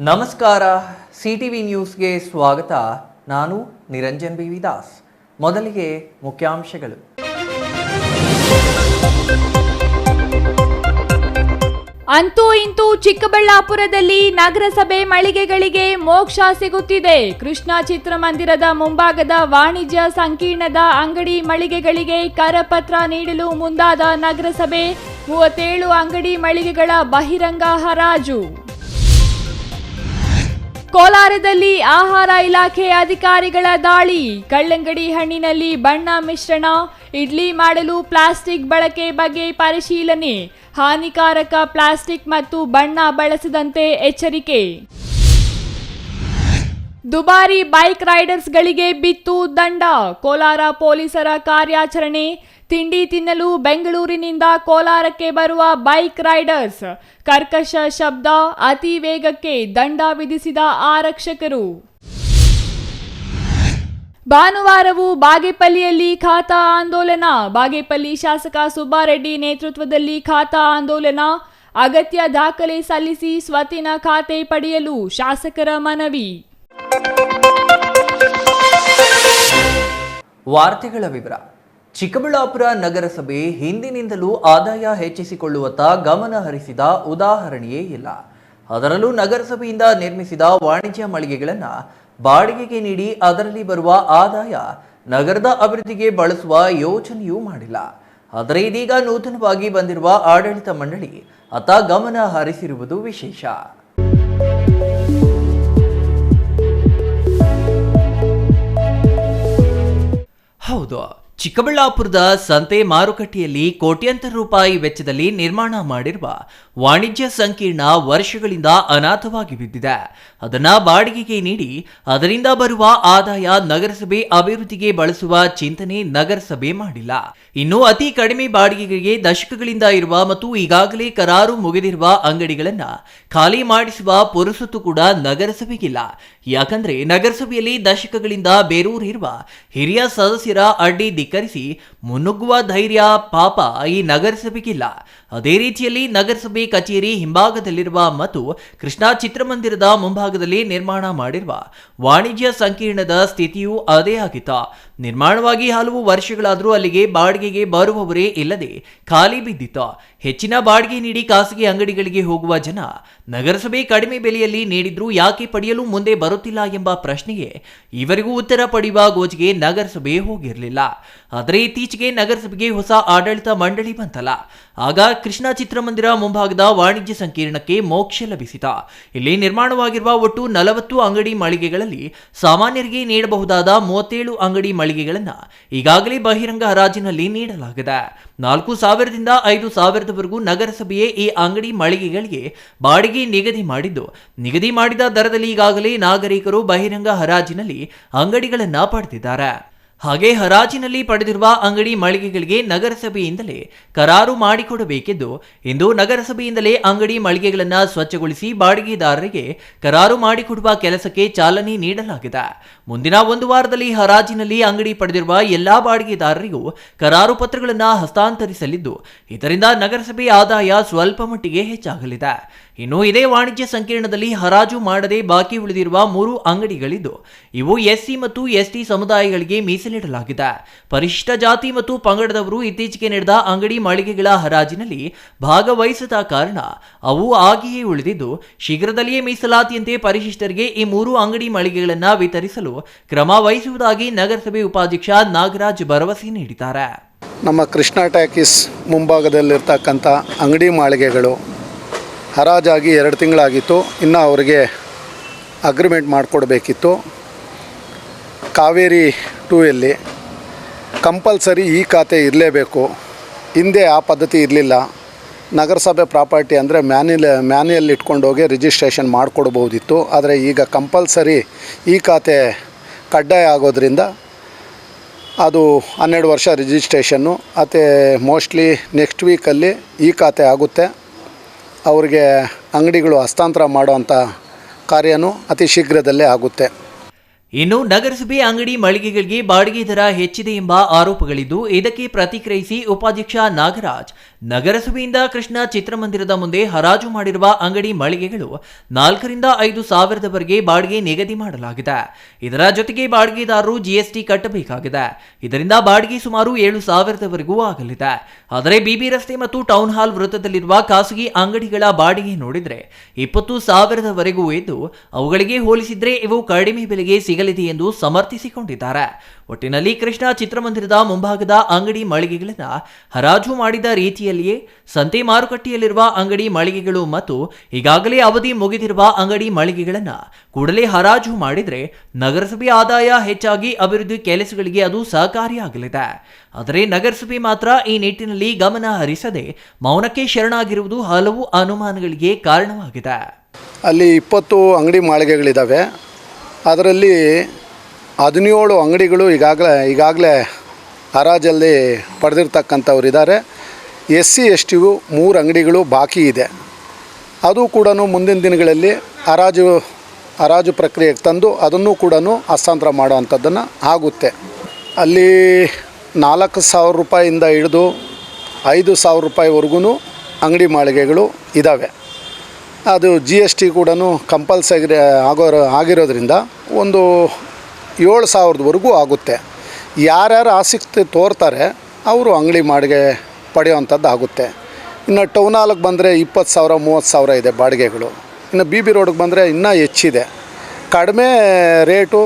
ನಮಸ್ಕಾರ, ಸಿಟಿವಿ ನ್ಯೂಸ್ಗೆ ಸ್ವಾಗತ. ನಾನು ನಿರಂಜನ್ ಬಿ ದಾಸ್. ಮೊದಲಿಗೆ ಮುಖ್ಯಾಂಶಗಳು. ಅಂತೂ ಇಂತೂ ಚಿಕ್ಕಬಳ್ಳಾಪುರದಲ್ಲಿ ನಗರಸಭೆ ಮಳಿಗೆಗಳಿಗೆ ಮೋಕ್ಷ ಸಿಗುತ್ತಿದೆ. ಕೃಷ್ಣ ಚಿತ್ರಮಂದಿರದ ಮುಂಭಾಗದ ವಾಣಿಜ್ಯ ಸಂಕೀರ್ಣದ ಅಂಗಡಿ ಮಳಿಗೆಗಳಿಗೆ ಕರಪತ್ರ ನೀಡಲು ಮುಂದಾದ ನಗರಸಭೆ. 37 ಅಂಗಡಿ ಮಳಿಗೆಗಳ ಬಹಿರಂಗ ಹರಾಜು. ಕೋಲಾರದಲ್ಲಿ ಆಹಾರ ಇಲಾಖೆ ಅಧಿಕಾರಿಗಳ ದಾಳಿ. ಕಲ್ಲಂಗಡಿ ಹಣ್ಣಿನಲ್ಲಿ ಬಣ್ಣ ಮಿಶ್ರಣ, ಇಡ್ಲಿ ಮಾಡಲು ಪ್ಲಾಸ್ಟಿಕ್ ಬಳಕೆ ಬಗ್ಗೆ ಪರಿಶೀಲನೆ. ಹಾನಿಕಾರಕ ಪ್ಲಾಸ್ಟಿಕ್ ಮತ್ತು ಬಣ್ಣ ಬಳಸದಂತೆ ಎಚ್ಚರಿಕೆ. ದುಬಾರಿ ಬೈಕ್ ರೈಡರ್ಸ್ಗಳಿಗೆ ಬಿತ್ತು ದಂಡ. ಕೋಲಾರ ಪೊಲೀಸರ ಕಾರ್ಯಾಚರಣೆ. ತಿಂಡಿ ತಿನ್ನಲು ಬೆಂಗಳೂರಿನಿಂದ ಕೋಲಾರಕ್ಕೆ ಬರುವ ಬೈಕ್ ರೈಡರ್ಸ್. ಕರ್ಕಶ ಶಬ್ದ, ಅತಿ ವೇಗಕ್ಕೆ ದಂಡ ವಿಧಿಸಿದ ಆರಕ್ಷಕರು. ಭಾನುವಾರವೂ ಬಾಗೇಪಲ್ಲಿಯಲ್ಲಿ ಖಾತಾ ಆಂದೋಲನ. ಬಾಗೇಪಲ್ಲಿ ಶಾಸಕ ಸುಬ್ಬಾರೆಡ್ಡಿ ನೇತೃತ್ವದಲ್ಲಿ ಖಾತಾ ಆಂದೋಲನ. ಅಗತ್ಯ ದಾಖಲೆ ಸಲ್ಲಿಸಿ ಸ್ವತ್ತಿನ ಖಾತೆ ಪಡೆಯಲು ಶಾಸಕರ ಮನವಿ. ವಾರ್ತೆಗಳ ವಿವರ. ಚಿಕ್ಕಬಳ್ಳಾಪುರ ನಗರಸಭೆ ಹಿಂದಿನಿಂದಲೂ ಆದಾಯ ಹೆಚ್ಚಿಸಿಕೊಳ್ಳುವತ್ತ ಗಮನ ಹರಿಸಿದ ಉದಾಹರಣೆಯೇ ಇಲ್ಲ. ಅದರಲ್ಲೂ ನಗರಸಭೆಯಿಂದ ನಿರ್ಮಿಸಿದ ವಾಣಿಜ್ಯ ಮಳಿಗೆಗಳನ್ನು ಬಾಡಿಗೆಗೆ ನೀಡಿ ಅದರಲ್ಲಿ ಬರುವ ಆದಾಯ ನಗರದ ಅಭಿವೃದ್ಧಿಗೆ ಬಳಸುವ ಯೋಚನೆಯೂ ಮಾಡಿಲ್ಲ. ಆದರೆ ಇದೀಗ ನೂತನವಾಗಿ ಬಂದಿರುವ ಆಡಳಿತ ಮಂಡಳಿ ಅತ್ತ ಗಮನ ಹರಿಸಿರುವುದು ವಿಶೇಷ. ಹೌದು, ಚಿಕ್ಕಬಳ್ಳಾಪುರದ ಸಂತೆ ಮಾರುಕಟ್ಟೆಯಲ್ಲಿ ಕೋಟ್ಯಂತರ ರೂಪಾಯಿ ವೆಚ್ಚದಲ್ಲಿ ನಿರ್ಮಾಣ ಮಾಡಿರುವ ವಾಣಿಜ್ಯ ಸಂಕೀರ್ಣ ವರ್ಷಗಳಿಂದ ಅನಾಥವಾಗಿ ಬಿದ್ದಿದೆ. ಅದನ್ನ ಬಾಡಿಗೆಗೆ ನೀಡಿ ಅದರಿಂದ ಬರುವ ಆದಾಯ ನಗರಸಭೆ ಅಭಿವೃದ್ಧಿಗೆ ಬಳಸುವ ಚಿಂತನೆ ನಗರಸಭೆ ಮಾಡಿಲ್ಲ. ಇನ್ನು ಅತಿ ಕಡಿಮೆ ಬಾಡಿಗೆಗೆ ದಶಕಗಳಿಂದ ಇರುವ ಮತ್ತು ಈಗಾಗಲೇ ಕರಾರು ಮುಗಿದಿರುವ ಅಂಗಡಿಗಳನ್ನ ಖಾಲಿ ಮಾಡಿಸುವ ಪುರುಸೊತ್ತು ಕೂಡ ನಗರಸಭೆಗಿಲ್ಲ. ಯಾಕಂದ್ರೆ ನಗರಸಭೆಯಲ್ಲಿ ದಶಕಗಳಿಂದ ಬೇರೂರಿರುವ ಹಿರಿಯ ಸದಸ್ಯರ ಅಡ್ಡಿ ಧಿಕ್ಕರಿಸಿ ಮುನ್ನುಗ್ಗುವ ಧೈರ್ಯ ಪಾಪ ಈ ನಗರಸಭೆಗಿಲ್ಲ. ಅದೇ ರೀತಿಯಲ್ಲಿ ನಗರಸಭೆ ಕಚೇರಿ ಹಿಂಭಾಗದಲ್ಲಿರುವ ಮತ್ತು ಕೃಷ್ಣ ಚಿತ್ರಮಂದಿರದ ಮುಂಭಾಗದಲ್ಲಿ ನಿರ್ಮಾಣ ಮಾಡಿರುವ ವಾಣಿಜ್ಯ ಸಂಕೀರ್ಣದ ಸ್ಥಿತಿಯೂ ಅದೇ ಆಗಿತ್ತು. ನಿರ್ಮಾಣವಾಗಿ ಹಲವು ವರ್ಷಗಳಾದರೂ ಅಲ್ಲಿಗೆ ಬಾಡಿಗೆಗೆ ಬರುವವರೇ ಇಲ್ಲದೆ ಖಾಲಿ ಬಿದ್ದಿತ್ತು. ಹೆಚ್ಚಿನ ಬಾಡಿಗೆ ನೀಡಿ ಖಾಸಗಿ ಅಂಗಡಿಗಳಿಗೆ ಹೋಗುವ ಜನ ನಗರಸಭೆ ಕಡಿಮೆ ಬೆಲೆಯಲ್ಲಿ ನೀಡಿದ್ರೂ ಯಾಕೆ ಪಡೆಯಲು ಮುಂದೆ ಬರುತ್ತಿಲ್ಲ ಎಂಬ ಪ್ರಶ್ನೆಗೆ ಇವರಿಗೂ ಉತ್ತರ ಪಡೆಯುವ ಗೋಜಿಗೆ ನಗರಸಭೆ ಹೋಗಿರಲಿಲ್ಲ. ಆದರೆ ಇತ್ತೀಚೆಗೆ ನಗರಸಭೆಗೆ ಹೊಸ ಆಡಳಿತ ಮಂಡಳಿ ಬಂತಲ್ಲ, ಆಗ ಕೃಷ್ಣ ಚಿತ್ರಮಂದಿರ ಮುಂಭಾಗದ ವಾಣಿಜ್ಯ ಸಂಕೀರ್ಣಕ್ಕೆ ಮೋಕ್ಷ ಲಭಿಸಿತ. ಇಲ್ಲಿ ನಿರ್ಮಾಣವಾಗಿರುವ ಒಟ್ಟು 40 ಅಂಗಡಿ ಮಳಿಗೆಗಳಲ್ಲಿ ಸಾಮಾನ್ಯರಿಗೆ ನೀಡಬಹುದಾದ 37 ಅಂಗಡಿ ಮಳಿಗೆಗಳನ್ನು ಈಗಾಗಲೇ ಬಹಿರಂಗ ಹರಾಜಿನಲ್ಲಿ ನೀಡಲಾಗಿದೆ. 4,000ದಿಂದ 5,000ದವರೆಗೂ ನಗರಸಭೆಯೇ ಈ ಅಂಗಡಿ ಮಳಿಗೆಗಳಿಗೆ ಬಾಡಿಗೆ ನಿಗದಿ ಮಾಡಿದ್ದು, ನಿಗದಿ ಮಾಡಿದ ದರದಲ್ಲಿ ಈಗಾಗಲೇ ನಾಗರಿಕರು ಬಹಿರಂಗ ಹರಾಜಿನಲ್ಲಿ ಅಂಗಡಿಗಳನ್ನು ಪಡೆದಿದ್ದಾರೆ. ಹಾಗೆ ಹರಾಜಿನಲ್ಲಿ ಪಡೆದಿರುವ ಅಂಗಡಿ ಮಳಿಗೆಗಳಿಗೆ ನಗರಸಭೆಯಿಂದಲೇ ಕರಾರು ಮಾಡಿಕೊಡಬೇಕೆಂದು ಇಂದು ನಗರಸಭೆಯಿಂದಲೇ ಅಂಗಡಿ ಮಳಿಗೆಗಳನ್ನು ಸ್ವಚ್ಛಗೊಳಿಸಿ ಬಾಡಿಗೆದಾರರಿಗೆ ಕರಾರು ಮಾಡಿಕೊಡುವ ಕೆಲಸಕ್ಕೆ ಚಾಲನೆ ನೀಡಲಾಗಿದೆ. ಮುಂದಿನ 1 ವಾರದಲ್ಲಿ ಹರಾಜಿನಲ್ಲಿ ಅಂಗಡಿ ಪಡೆದಿರುವ ಎಲ್ಲಾ ಬಾಡಿಗೆದಾರರಿಗೂ ಕರಾರು ಪತ್ರಗಳನ್ನು ಹಸ್ತಾಂತರಿಸಲಿದ್ದು, ಇದರಿಂದ ನಗರಸಭೆ ಆದಾಯ ಸ್ವಲ್ಪ ಮಟ್ಟಿಗೆ ಹೆಚ್ಚಾಗಲಿದೆ. ಇನ್ನು ಇದೇ ವಾಣಿಜ್ಯ ಸಂಕೀರ್ಣದಲ್ಲಿ ಹರಾಜು ಮಾಡದೆ ಬಾಕಿ ಉಳಿದಿರುವ 3 ಅಂಗಡಿಗಳಿದ್ದು, ಇವು ಎಸ್ಸಿ ಮತ್ತು ಎಸ್ಟಿ ಸಮುದಾಯಗಳಿಗೆ ಮೀಸಲಿಡಲಾಗಿದೆ. ಪರಿಶಿಷ್ಟ ಜಾತಿ ಮತ್ತು ಪಂಗಡದವರು ಇತ್ತೀಚೆಗೆ ನಡೆದ ಅಂಗಡಿ ಮಳಿಗೆಗಳ ಹರಾಜಿನಲ್ಲಿ ಭಾಗವಹಿಸದ ಕಾರಣ ಅವು ಹಾಗೆಯೇ ಉಳಿದಿದ್ದು, ಶೀಘ್ರದಲ್ಲಿಯೇ ಮೀಸಲಾತಿಯಂತೆ ಪರಿಶಿಷ್ಟರಿಗೆ ಈ 3 ಅಂಗಡಿ ಮಳಿಗೆಗಳನ್ನು ವಿತರಿಸಲು ಕ್ರಮ ವಹಿಸುವುದಾಗಿ ನಗರಸಭೆ ಉಪಾಧ್ಯಕ್ಷ ನಾಗರಾಜ್ ಭರವಸೆ ನೀಡಿದ್ದಾರೆ. ನಮ್ಮ ಕೃಷ್ಣ ಟಾಕೀಸ್ ಮುಂಭಾಗದಲ್ಲಿರ್ತಕ್ಕಂಥ ಅಂಗಡಿ ಮಳಿಗೆಗಳು ಹರಾಜಾಗಿ 2 ತಿಂಗಳಾಗಿತ್ತು. ಇನ್ನು ಅವರಿಗೆ ಅಗ್ರಿಮೆಂಟ್ ಮಾಡಿಕೊಡ್ಬೇಕಿತ್ತು. ಕಾವೇರಿ 2ಯಲ್ಲಿ ಕಂಪಲ್ಸರಿ ಈ ಖಾತೆ ಇರಲೇಬೇಕು. ಹಿಂದೆ ಆ ಪದ್ಧತಿ ಇರಲಿಲ್ಲ. ನಗರಸಭೆ ಪ್ರಾಪರ್ಟಿ ಅಂದರೆ ಮ್ಯಾನ್ಯಲ್ ಇಟ್ಕೊಂಡೋಗಿ ರಿಜಿಸ್ಟ್ರೇಷನ್ ಮಾಡಿಕೊಡ್ಬೋದಿತ್ತು. ಆದರೆ ಈಗ ಕಂಪಲ್ಸರಿ ಈ ಖಾತೆ ಕಡ್ಡಾಯ ಆಗೋದ್ರಿಂದ ಅದು 12 ವರ್ಷ ರಿಜಿಸ್ಟ್ರೇಷನ್ನು. ಮತ್ತು ಮೋಸ್ಟ್ಲಿ ನೆಕ್ಸ್ಟ್ ವೀಕಲ್ಲಿ ಈ ಖಾತೆ ಆಗುತ್ತೆ. ಅವರಿಗೆ ಅಂಗಡಿಗಳು ಹಸ್ತಾಂತರ ಮಾಡುವಂಥ ಕಾರ್ಯನೂ ಅತಿ ಶೀಘ್ರದಲ್ಲೇ ಆಗುತ್ತೆ. ಇನ್ನು ನಗರಸಭೆ ಅಂಗಡಿ ಮಳಿಗೆಗಳಿಗೆ ಬಾಡಿಗೆ ದರ ಹೆಚ್ಚಿದೆ ಎಂಬ ಆರೋಪಗಳಿದ್ದು, ಇದಕ್ಕೆ ಪ್ರತಿಕ್ರಿಯಿಸಿ ಉಪಾಧ್ಯಕ್ಷ ನಾಗರಾಜ್, ನಗರಸಭೆಯಿಂದ ಕೃಷ್ಣ ಚಿತ್ರಮಂದಿರದ ಮುಂದೆ ಹರಾಜು ಮಾಡಿರುವ ಅಂಗಡಿ ಮಳಿಗೆಗಳು 4 ರಿಂದ 5 ಸಾವಿರದವರೆಗೆ ಬಾಡಿಗೆ ನಿಗದಿ ಮಾಡಲಾಗಿದೆ. ಇದರ ಜೊತೆಗೆ ಬಾಡಿಗೆದಾರರು ಜಿಎಸ್ಟಿ ಕಟ್ಟಬೇಕಾಗಿದೆ. ಇದರಿಂದ ಬಾಡಿಗೆ ಸುಮಾರು 7 ಸಾವಿರದವರೆಗೂ ಆಗಲಿದೆ. ಆದರೆ ಬಿಬಿ ರಸ್ತೆ ಮತ್ತು ಟೌನ್ ಹಾಲ್ ವೃತ್ತದಲ್ಲಿರುವ ಖಾಸಗಿ ಅಂಗಡಿಗಳ ಬಾಡಿಗೆ ನೋಡಿದ್ರೆ 20 ಸಾವಿರದವರೆಗೂ ಇದ್ದು, ಅವುಗಳಿಗೆ ಹೋಲಿಸಿದ್ರೆ ಇವು ಕಡಿಮೆ ಬೆಲೆಗೆ ಸಿಗಲಿದೆ ಎಂದು ಸಮರ್ಥಿಸಿಕೊಂಡಿದ್ದಾರೆ. ಒಟ್ಟಿನಲ್ಲಿ ಕೃಷ್ಣ ಚಿತ್ರಮಂದಿರದ ಮುಂಭಾಗದ ಅಂಗಡಿ ಮಳಿಗೆಗಳನ್ನು ಹರಾಜು ಮಾಡಿದ ರೀತಿಯಲ್ಲಿಯೇ ಸಂತೆ ಮಾರುಕಟ್ಟೆಯಲ್ಲಿರುವ ಅಂಗಡಿ ಮಳಿಗೆಗಳು ಮತ್ತು ಈಗಾಗಲೇ ಅವಧಿ ಮುಗಿದಿರುವ ಅಂಗಡಿ ಮಳಿಗೆಗಳನ್ನು ಕೂಡಲೇ ಹರಾಜು ಮಾಡಿದರೆ ನಗರಸಭೆ ಆದಾಯ ಹೆಚ್ಚಾಗಿ ಅಭಿವೃದ್ಧಿ ಕೆಲಸಗಳಿಗೆ ಅದು ಸಹಕಾರಿಯಾಗಲಿದೆ. ಆದರೆ ನಗರಸಭೆ ಮಾತ್ರ ಈ ನಿಟ್ಟಿನಲ್ಲಿ ಗಮನ ಹರಿಸದೆ ಮೌನಕ್ಕೆ ಶರಣಾಗಿರುವುದು ಹಲವು ಅನುಮಾನಗಳಿಗೆ ಕಾರಣವಾಗಿದೆ. ಅಲ್ಲಿ 20 ಅಂಗಡಿ ಮಳಿಗೆಗಳಿದ್ದಾವೆ. ಅದರಲ್ಲಿ 17 ಅಂಗಡಿಗಳು ಈಗಾಗಲೇ ಹರಾಜಲ್ಲಿ ಪಡೆದಿರ್ತಕ್ಕಂಥವ್ರು ಇದ್ದಾರೆ. SC STಗೂ 3 ಅಂಗಡಿಗಳು ಬಾಕಿ ಇದೆ. ಅದು ಕೂಡ ಮುಂದಿನ ದಿನಗಳಲ್ಲಿ ಹರಾಜು ಪ್ರಕ್ರಿಯೆಗೆ ತಂದು ಅದನ್ನು ಕೂಡ ಹಸ್ತಾಂತರ ಮಾಡುವಂಥದ್ದನ್ನು ಆಗುತ್ತೆ. ಅಲ್ಲಿ 4,000 ರೂಪಾಯಿಂದ ಹಿಡಿದು 5,000 ರೂಪಾಯಿವರೆಗೂ ಅಂಗಡಿ ಮಳಿಗೆಗಳು ಇದ್ದಾವೆ. ಅದು GST ಕೂಡ ಕಂಪಲ್ಸರಿ ಆಗಿರೋದ್ರಿಂದ ಒಂದು 7,000ವರೆಗೂ ಆಗುತ್ತೆ. ಯಾರ್ಯಾರು ಆಸಕ್ತಿ ತೋರ್ತಾರೆ ಅವರು ಅಂಗಡಿ ಬಾಡಿಗೆ ಪಡೆಯುವಂಥದ್ದು ಆಗುತ್ತೆ. ಇನ್ನು ಟೌನ್ ಹಾಲ್ಗೆ ಬಂದರೆ 20,000 30,000 ಇದೆ ಬಾಡಿಗೆಗಳು. ಇನ್ನು BB ರೋಡ್ಗೆ ಬಂದರೆ ಇನ್ನೂ ಹೆಚ್ಚಿದೆ. ಕಡಿಮೆ ರೇಟು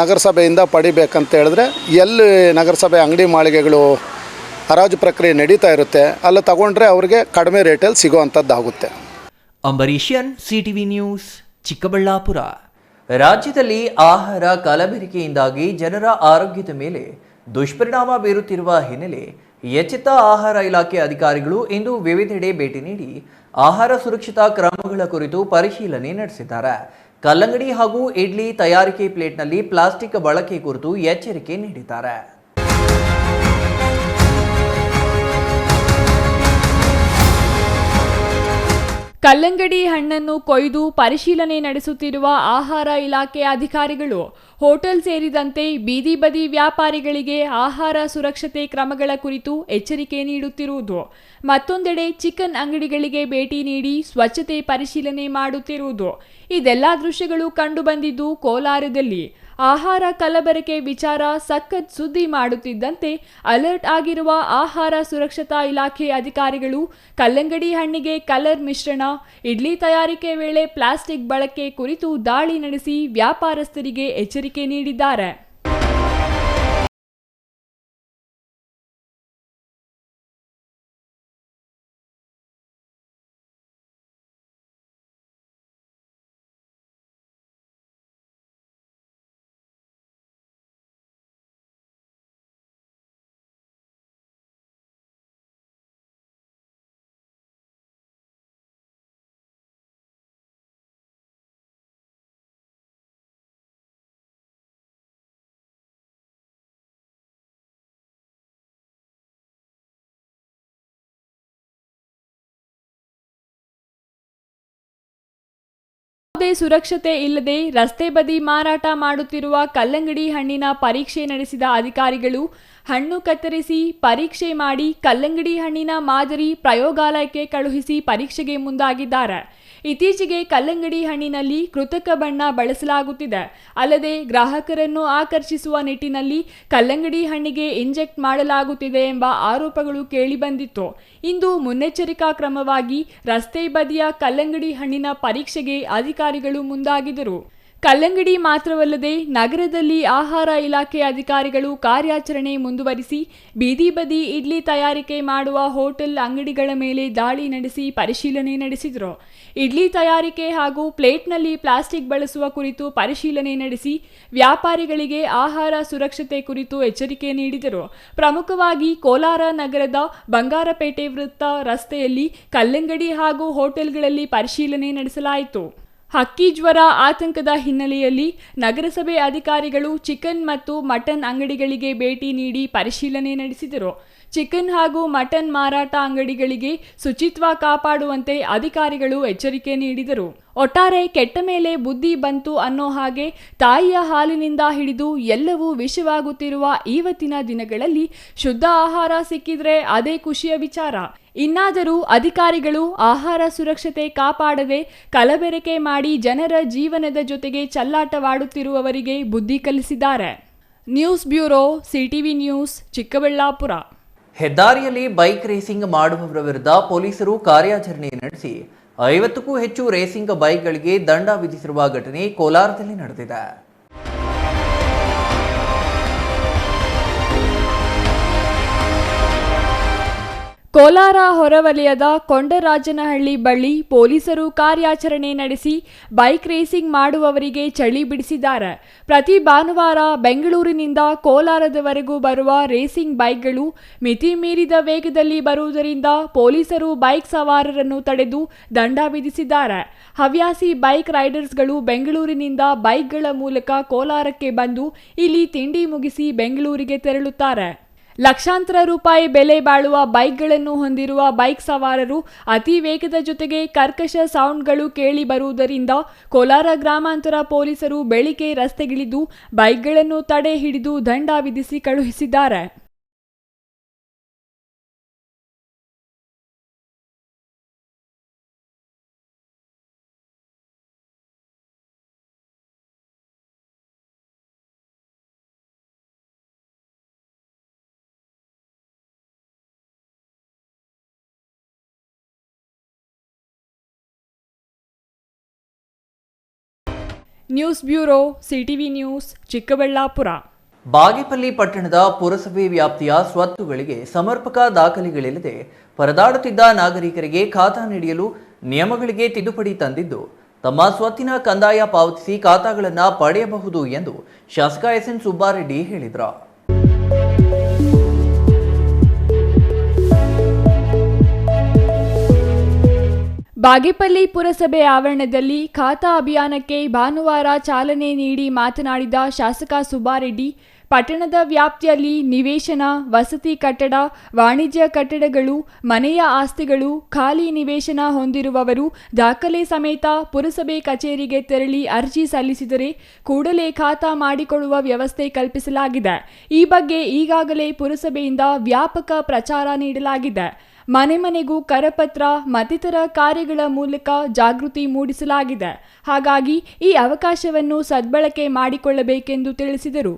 ನಗರಸಭೆಯಿಂದ ಪಡಿಬೇಕಂತ ಹೇಳಿದ್ರೆ ಎಲ್ಲಿ ನಗರಸಭೆ ಅಂಗಡಿ ಮಳಿಗೆಗಳು ಹರಾಜು ಪ್ರಕ್ರಿಯೆ ನಡೀತಾ ಇರುತ್ತೆ ಅಲ್ಲಿ ತಗೊಂಡ್ರೆ ಅವ್ರಿಗೆ ಕಡಿಮೆ ರೇಟಲ್ಲಿ ಸಿಗೋವಂಥದ್ದಾಗುತ್ತೆ. ಅಂಬರೀಷನ್, CTV ನ್ಯೂಸ್, ಚಿಕ್ಕಬಳ್ಳಾಪುರ. ರಾಜ್ಯದಲ್ಲಿ ಆಹಾರ ಕಲಬೆರಕೆಯಿಂದಾಗಿ ಜನರ ಆರೋಗ್ಯದ ಮೇಲೆ ದುಷ್ಪರಿಣಾಮ ಬೀರುತ್ತಿರುವ ಹಿನ್ನೆಲೆ ಎಚ್ಚೆತ್ತ ಆಹಾರ ಇಲಾಖೆ ಅಧಿಕಾರಿಗಳು ಇಂದು ವಿವಿಧೆಡೆ ಭೇಟಿ ನೀಡಿ ಆಹಾರ ಸುರಕ್ಷತಾ ಕ್ರಮಗಳ ಕುರಿತು ಪರಿಶೀಲನೆ ನಡೆಸಿದ್ದಾರೆ. ಕಲ್ಲಂಗಡಿ ಹಾಗೂ ಇಡ್ಲಿ ತಯಾರಿಕೆ ಪ್ಲೇಟ್ನಲ್ಲಿ ಪ್ಲಾಸ್ಟಿಕ್ ಬಳಕೆ ಕುರಿತು ಎಚ್ಚರಿಕೆ ನೀಡಿದ್ದಾರೆ. ಕಲ್ಲಂಗಡಿ ಹಣ್ಣನ್ನು ಕೊಯ್ದು ಪರಿಶೀಲನೆ ನಡೆಸುತ್ತಿರುವ ಆಹಾರ ಇಲಾಖೆ ಅಧಿಕಾರಿಗಳು ಹೋಟೆಲ್ ಸೇರಿದಂತೆ ಬೀದಿ ಬದಿ ವ್ಯಾಪಾರಿಗಳಿಗೆ ಆಹಾರ ಸುರಕ್ಷತೆ ಕ್ರಮಗಳ ಕುರಿತು ಎಚ್ಚರಿಕೆ ನೀಡುತ್ತಿರುವುದು, ಮತ್ತೊಂದೆಡೆ ಚಿಕನ್ ಅಂಗಡಿಗಳಿಗೆ ಭೇಟಿ ನೀಡಿ ಸ್ವಚ್ಛತೆ ಪರಿಶೀಲನೆ ಮಾಡುತ್ತಿರುವುದು, ಇದೆಲ್ಲಾ ದೃಶ್ಯಗಳು ಕಂಡುಬಂದಿದ್ದು ಕೋಲಾರದಲ್ಲಿ. ಆಹಾರ ಕಲಬೆರಕೆ ವಿಚಾರ ಸಖತ್ ಸುದ್ದಿ ಮಾಡುತ್ತಿದ್ದಂತೆ ಅಲರ್ಟ್ ಆಗಿರುವ ಆಹಾರ ಸುರಕ್ಷತಾ ಇಲಾಖೆ ಅಧಿಕಾರಿಗಳು ಕಲ್ಲಂಗಡಿ ಹಣ್ಣಿಗೆ ಕಲರ್ ಮಿಶ್ರಣ, ಇಡ್ಲಿ ತಯಾರಿಕೆ ವೇಳೆ ಪ್ಲಾಸ್ಟಿಕ್ ಬಳಕೆ ಕುರಿತು ದಾಳಿ ನಡೆಸಿ ವ್ಯಾಪಾರಸ್ಥರಿಗೆ ಎಚ್ಚರಿಕೆ ನೀಡಿದ್ದಾರೆ. ಯಾವುದೇ ಸುರಕ್ಷತೆ ಇಲ್ಲದೆ ರಸ್ತೆ ಬದಿ ಮಾರಾಟ ಮಾಡುತ್ತಿರುವ ಕಲ್ಲಂಗಡಿ ಹಣ್ಣಿನ ಪರೀಕ್ಷೆ ನಡೆಸಿದ ಅಧಿಕಾರಿಗಳು ಹಣ್ಣು ಕತ್ತರಿಸಿ ಪರೀಕ್ಷೆ ಮಾಡಿ ಕಲ್ಲಂಗಡಿ ಹಣ್ಣಿನ ಮಾದರಿ ಪ್ರಯೋಗಾಲಯಕ್ಕೆ ಕಳುಹಿಸಿ ಪರೀಕ್ಷೆಗೆ ಮುಂದಾಗಿದ್ದಾರೆ. ಇತ್ತೀಚೆಗೆ ಕಲ್ಲಂಗಡಿ ಹಣ್ಣಿನಲ್ಲಿ ಕೃತಕ ಬಣ್ಣ ಬಳಸಲಾಗುತ್ತಿದೆ. ಅಲ್ಲದೆ ಗ್ರಾಹಕರನ್ನು ಆಕರ್ಷಿಸುವ ನಿಟ್ಟಿನಲ್ಲಿ ಕಲ್ಲಂಗಡಿ ಹಣ್ಣಿಗೆ ಇಂಜೆಕ್ಟ್ ಮಾಡಲಾಗುತ್ತಿದೆ ಎಂಬ ಆರೋಪಗಳು ಕೇಳಿಬಂದಿತ್ತು. ಇಂದು ಮುನ್ನೆಚ್ಚರಿಕಾ ಕ್ರಮವಾಗಿ ರಸ್ತೆ ಬದಿಯ ಕಲ್ಲಂಗಡಿ ಹಣ್ಣಿನ ಪರೀಕ್ಷೆಗೆ ಅಧಿಕಾರಿಗಳು ಮುಂದಾಗಿದ್ದರು. ಕಲ್ಲಂಗಡಿ ಮಾತ್ರವಲ್ಲದೆ ನಗರದಲ್ಲಿ ಆಹಾರ ಇಲಾಖೆ ಅಧಿಕಾರಿಗಳು ಕಾರ್ಯಾಚರಣೆ ಮುಂದುವರಿಸಿ ಬೀದಿ ಬದಿ ಇಡ್ಲಿ ತಯಾರಿಕೆ ಮಾಡುವ ಹೋಟೆಲ್ ಅಂಗಡಿಗಳ ಮೇಲೆ ದಾಳಿ ನಡೆಸಿ ಪರಿಶೀಲನೆ ನಡೆಸಿದರು. ಇಡ್ಲಿ ತಯಾರಿಕೆ ಹಾಗೂ ಪ್ಲೇಟ್ನಲ್ಲಿ ಪ್ಲಾಸ್ಟಿಕ್ ಬಳಸುವ ಕುರಿತು ಪರಿಶೀಲನೆ ನಡೆಸಿ ವ್ಯಾಪಾರಿಗಳಿಗೆ ಆಹಾರ ಸುರಕ್ಷತೆ ಕುರಿತು ಎಚ್ಚರಿಕೆ ನೀಡಿದರು. ಪ್ರಮುಖವಾಗಿ ಕೋಲಾರ ನಗರದ ಬಂಗಾರಪೇಟೆ ವೃತ್ತ ರಸ್ತೆಯಲ್ಲಿ ಕಲ್ಲಂಗಡಿ ಹಾಗೂ ಹೋಟೆಲ್ಗಳಲ್ಲಿ ಪರಿಶೀಲನೆ ನಡೆಸಲಾಯಿತು. ಹಕ್ಕಿ ಜ್ವರ ಆತಂಕದ ಹಿನ್ನೆಲೆಯಲ್ಲಿ ನಗರಸಭೆ ಅಧಿಕಾರಿಗಳು ಚಿಕನ್ ಮತ್ತು ಮಟನ್ ಅಂಗಡಿಗಳಿಗೆ ಭೇಟಿ ನೀಡಿ ಪರಿಶೀಲನೆ ನಡೆಸಿದರು. ಚಿಕನ್ ಹಾಗೂ ಮಟನ್ ಮಾರಾಟ ಅಂಗಡಿಗಳಿಗೆ ಶುಚಿತ್ವ ಕಾಪಾಡುವಂತೆ ಅಧಿಕಾರಿಗಳು ಎಚ್ಚರಿಕೆ ನೀಡಿದರು. ಒಟ್ಟಾರೆ ಕೆಟ್ಟ ಮೇಲೆ ಬುದ್ಧಿ ಬಂತು ಅನ್ನೋ ಹಾಗೆ ತಾಯಿಯ ಹಾಲಿನಿಂದ ಹಿಡಿದು ಎಲ್ಲವೂ ವಿಷವಾಗುತ್ತಿರುವ ಇವತ್ತಿನ ದಿನಗಳಲ್ಲಿ ಶುದ್ಧ ಆಹಾರ ಸಿಕ್ಕಿದ್ರೆ ಅದೇ ಖುಷಿಯ ವಿಚಾರ. ಇನ್ನಾದರೂ ಅಧಿಕಾರಿಗಳು ಆಹಾರ ಸುರಕ್ಷತೆ ಕಾಪಾಡದೆ ಕಲಬೆರಕೆ ಮಾಡಿ ಜನರ ಜೀವನದ ಜೊತೆಗೆ ಚಲ್ಲಾಟವಾಡುತ್ತಿರುವವರಿಗೆ ಬುದ್ಧಿ ಕಲಿಸಿದ್ದಾರೆ. News bureau, CTV news, Chikkaballapur. ಹೆದ್ದಾರಿಯಲ್ಲಿ ಬೈಕ್ ರೇಸಿಂಗ್ ಮಾಡುವವರ ವಿರುದ್ಧ ಪೊಲೀಸರು ಕಾರ್ಯಾಚರಣೆ ನಡೆಸಿ 50ಕ್ಕೂ ಹೆಚ್ಚು ರೇಸಿಂಗ್ ಬೈಕ್ಗಳಿಗೆ ದಂಡ ವಿಧಿಸಿರುವ ಘಟನೆ ಕೋಲಾರದಲ್ಲಿ ನಡೆದಿದೆ. ಕೋಲಾರ ಹೊರವಲಯದ ಕೊಂಡರಾಜನಹಳ್ಳಿ ಬಳಿ ಪೊಲೀಸರು ಕಾರ್ಯಾಚರಣೆ ನಡೆಸಿ ಬೈಕ್ ರೇಸಿಂಗ್ ಮಾಡುವವರಿಗೆ ಚಳಿ ಬಿಡಿಸಿದ್ದಾರೆ. ಪ್ರತಿ ಭಾನುವಾರ ಬೆಂಗಳೂರಿನಿಂದ ಕೋಲಾರದವರೆಗೂ ಬರುವ ರೇಸಿಂಗ್ ಬೈಕ್ಗಳು ಮಿತಿ ಮೀರಿದ ವೇಗದಲ್ಲಿ ಬರುವುದರಿಂದ ಪೊಲೀಸರು ಬೈಕ್ ಸವಾರರನ್ನು ತಡೆದು ದಂಡ ವಿಧಿಸಿದ್ದಾರೆ. ಹವ್ಯಾಸಿ ಬೈಕ್ ರೈಡರ್ಸ್ಗಳು ಬೆಂಗಳೂರಿನಿಂದ ಬೈಕ್ಗಳ ಮೂಲಕ ಕೋಲಾರಕ್ಕೆ ಬಂದು ಇಲ್ಲಿ ತಿಂಡಿ ಮುಗಿಸಿ ಬೆಂಗಳೂರಿಗೆ ತೆರಳುತ್ತಾರೆ. ಲಕ್ಷಾಂತರ ರೂಪಾಯಿ ಬೆಲೆ ಬಾಳುವ ಬೈಕ್ಗಳನ್ನು ಹೊಂದಿರುವ ಬೈಕ್ ಸವಾರರು ಅತಿ ವೇಗದ ಜೊತೆಗೆ ಕರ್ಕಶ ಸೌಂಡ್ಗಳು ಕೇಳಿ ಬರುವುದರಿಂದ ಕೋಲಾರ ಗ್ರಾಮಾಂತರ ಪೊಲೀಸರು ಬೆಳಿಗ್ಗೆ ರಸ್ತೆಗಿಳಿದು ಬೈಕ್ಗಳನ್ನು ತಡೆ ಹಿಡಿದು ದಂಡ ವಿಧಿಸಿ ಕಳುಹಿಸಿದ್ದಾರೆ. News bureau, CTV news, Chikkaballapur. Bagepalli ಪಟ್ಟಣದ ಪುರಸಭೆ ವ್ಯಾಪ್ತಿಯ ಸ್ವತ್ತುಗಳಿಗೆ ಸಮರ್ಪಕ ದಾಖಲೆಗಳಿಲ್ಲದೆ ಪರದಾಡುತ್ತಿದ್ದ ನಾಗರಿಕರಿಗೆ ಖಾತಾ ನೀಡಲು ನಿಯಮಗಳಿಗೆ ತಿದ್ದುಪಡಿ ತಂದಿದ್ದು ತಮ್ಮ ಸ್ವತ್ತಿನ ಕಂದಾಯ ಪಾವತಿಸಿ ಖಾತಾಗಳನ್ನು ಪಡೆಯಬಹುದು ಎಂದು ಶಾಸಕ ಎಸ್ಎನ್ ಸುಬ್ಬಾರೆಡ್ಡಿ ಹೇಳಿದರು. ಬಾಗೇಪಲ್ಲಿ ಪುರಸಭೆ ಆವರಣದಲ್ಲಿ ಖಾತಾ ಅಭಿಯಾನಕ್ಕೆ ಭಾನುವಾರ ಚಾಲನೆ ನೀಡಿ ಮಾತನಾಡಿದ ಶಾಸಕ ಸುಬ್ಬಾರೆಡ್ಡಿ, ಪಟ್ಟಣದ ವ್ಯಾಪ್ತಿಯಲ್ಲಿ ನಿವೇಶನ, ವಸತಿ ಕಟ್ಟಡ, ವಾಣಿಜ್ಯ ಕಟ್ಟಡಗಳು, ಮನೆಯ ಆಸ್ತಿಗಳು, ಖಾಲಿ ನಿವೇಶನ ಹೊಂದಿರುವವರು ದಾಖಲೆ ಸಮೇತ ಪುರಸಭೆ ಕಚೇರಿಗೆ ತೆರಳಿ ಅರ್ಜಿ ಸಲ್ಲಿಸಿದರೆ ಕೂಡಲೇ ಖಾತಾ ಮಾಡಿಕೊಡುವ ವ್ಯವಸ್ಥೆ ಕಲ್ಪಿಸಲಾಗಿದೆ. ಈ ಬಗ್ಗೆ ಈಗಾಗಲೇ ಪುರಸಭೆಯಿಂದ ವ್ಯಾಪಕ ಪ್ರಚಾರ ನೀಡಲಾಗಿದೆ. ಮನೆ ಮನೆಗೂ ಕರಪತ್ರ ಮತ್ತಿತರ ಕಾರ್ಯಗಳ ಮೂಲಕ ಜಾಗೃತಿ ಮೂಡಿಸಲಾಗಿದೆ. ಹಾಗಾಗಿ ಈ ಅವಕಾಶವನ್ನು ಸದ್ಬಳಕೆ ಮಾಡಿಕೊಳ್ಳಬೇಕೆಂದು ತಿಳಿಸಿದರು.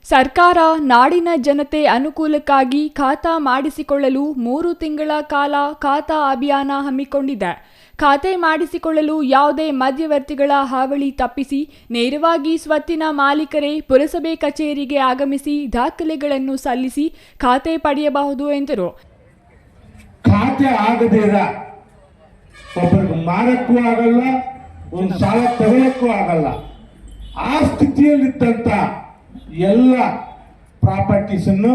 ಸರ್ಕಾರ ನಾಡಿನ ಜನತೆ ಅನುಕೂಲಕ್ಕಾಗಿ ಖಾತಾ ಮಾಡಿಸಿಕೊಳ್ಳಲು 3 ತಿಂಗಳ ಕಾಲ ಖಾತಾ ಅಭಿಯಾನ ಹಮ್ಮಿಕೊಂಡಿದೆ. ಖಾತೆ ಮಾಡಿಸಿಕೊಳ್ಳಲು ಯಾವುದೇ ಮಧ್ಯವರ್ತಿಗಳ ಹಾವಳಿ ತಪ್ಪಿಸಿ ನೇರವಾಗಿ ಸ್ವತ್ತಿನ ಮಾಲೀಕರೇ ಪುರಸಭೆ ಕಚೇರಿಗೆ ಆಗಮಿಸಿ ದಾಖಲೆಗಳನ್ನು ಸಲ್ಲಿಸಿ ಖಾತೆ ಪಡೆಯಬಹುದು ಎಂದರು. ಖಾತೆ ಆಗದಿರ ಒಬ್ಬರಿಗೆ ಮಾರಕ್ಕೂ ಆಗಲ್ಲ, ಒಂದು ಸಾಲ ತಗೊಳ್ಳಕ್ಕೂ ಆಗಲ್ಲ. ಆ ಸ್ಥಿತಿಯಲ್ಲಿದ್ದಂತ ಎಲ್ಲ ಪ್ರಾಪರ್ಟೀಸ್ ಅನ್ನು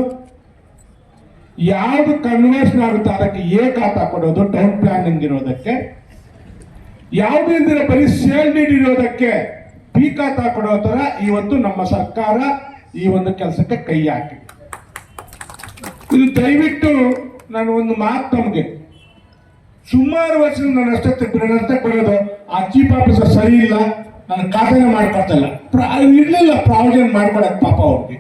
ಯಾವ್ದು ಕನ್ವರ್ಷನ್ ಆಗುತ್ತೆ ಅದಕ್ಕೆ ಖಾತಾ ಕೊಡೋದು, ಟೌನ್ ಪ್ಲಾನಿಂಗ್ ಇರೋದಕ್ಕೆ, ಯಾವುದೇ ಬರೀ ಸೇಲ್ ಡೀಡ್ ಇರೋದಕ್ಕೆ ಬಿ ಖಾತಾ ಕೊಡೋ ತರ ಇವತ್ತು ನಮ್ಮ ಸರ್ಕಾರ ಈ ಒಂದು ಕೆಲಸಕ್ಕೆ ಕೈ ಹಾಕಿದೆ. ಇದು ದಯವಿಟ್ಟು ನಾನು ಒಂದು ಮಾತು ತಮಗೆ, ಸುಮಾರು ವರ್ಷ ನಾನು ಅಷ್ಟೇ ಬರೋದು ಆ ಚೀಫ್ ಆಫೀಸರ್ ಸರಿ ಇಲ್ಲ, ನಾನು ಖಾತೆನ ಮಾಡ್ಕೊಡ್ತಲ್ಲ, ಇರ್ಲಿಲ್ಲ ಪ್ರಾವಿಷನ್ ಮಾಡ್ಕೊಡಕ್ ಪಾಪ ಅವ್ರಿಗೆ.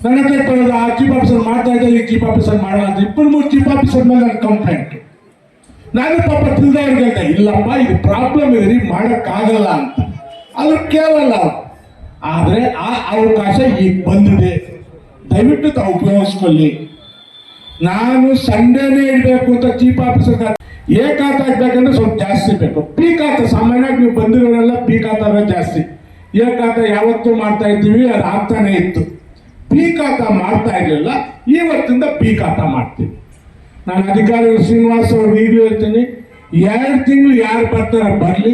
ನನ್ನ ಹತ್ರ ಬರೋದು ಆ ಚೀಫ್ ಆಫೀಸರ್ ಮಾಡ್ತಾ ಇದ್ದ, ಈ ಚೀಫ್ ಆಫೀಸರ್ ಮಾಡಲ್ಲ ಅಂತ 2-3 ಚೀಫ್ ಆಫೀಸರ್ ಮೇಲೆ ನನ್ನ ಕಂಪ್ಲೇಂಟ್. ನಾನು ಪಾಪ ತಿಳಿದವ್ರಿಗೆ ಹೇಳ್ದೆ, ಇಲ್ಲಪ್ಪ ಇದು ಪ್ರಾಬ್ಲಮ್ ಇದೆ, ಮಾಡಕ್ಕಾಗಲ್ಲ ಅಂತ. ಅದು ಕೇಳಲ್ಲ. ಆದ್ರೆ ಆ ಅವಕಾಶ ಈಗ ಬಂದಿದೆ, ದಯವಿಟ್ಟು ತಾವು ಉಪಯೋಗಿಸ್ಕೊಳ್ಳಿ. ನಾನು ಸಂಡೇನೇ ಇಡಬೇಕು ಅಂತ ಚೀಫ್ ಆಫೀಸರ್ ಖಾತಾ ಇಡ್ಬೇಕಂದ್ರೆ ಸ್ವಲ್ಪ ಜಾಸ್ತಿ ಬೇಕು. ಪಿ ಖಾತಾ ಸಾಮಾನ್ಯವಾಗಿ ನೀವು ಬಂದಿರೋರೆಲ್ಲ ಪಿ ಖಾತಾ ಜಾಸ್ತಿ, ಖಾತಾ ಯಾವತ್ತೂ ಮಾಡ್ತಾ ಇದ್ದೀವಿ, ಅದು ಆಗ್ತಾನೆ ಇತ್ತು. ಪಿ ಖಾತಾ ಮಾಡ್ತಾ ಇರಲಿಲ್ಲ, ಇವತ್ತಿಂದ ಪಿ ಖಾತಾ ಮಾಡ್ತೀವಿ. ನಾನು ಅಧಿಕಾರಿ ಶ್ರೀನಿವಾಸ್ ಅವ್ರ ವಿಡಿಯೋ ಹೇಳ್ತೀನಿ, 2 ತಿಂಗಳು ಯಾರು ಬರ್ತಾರ ಬರಲಿ,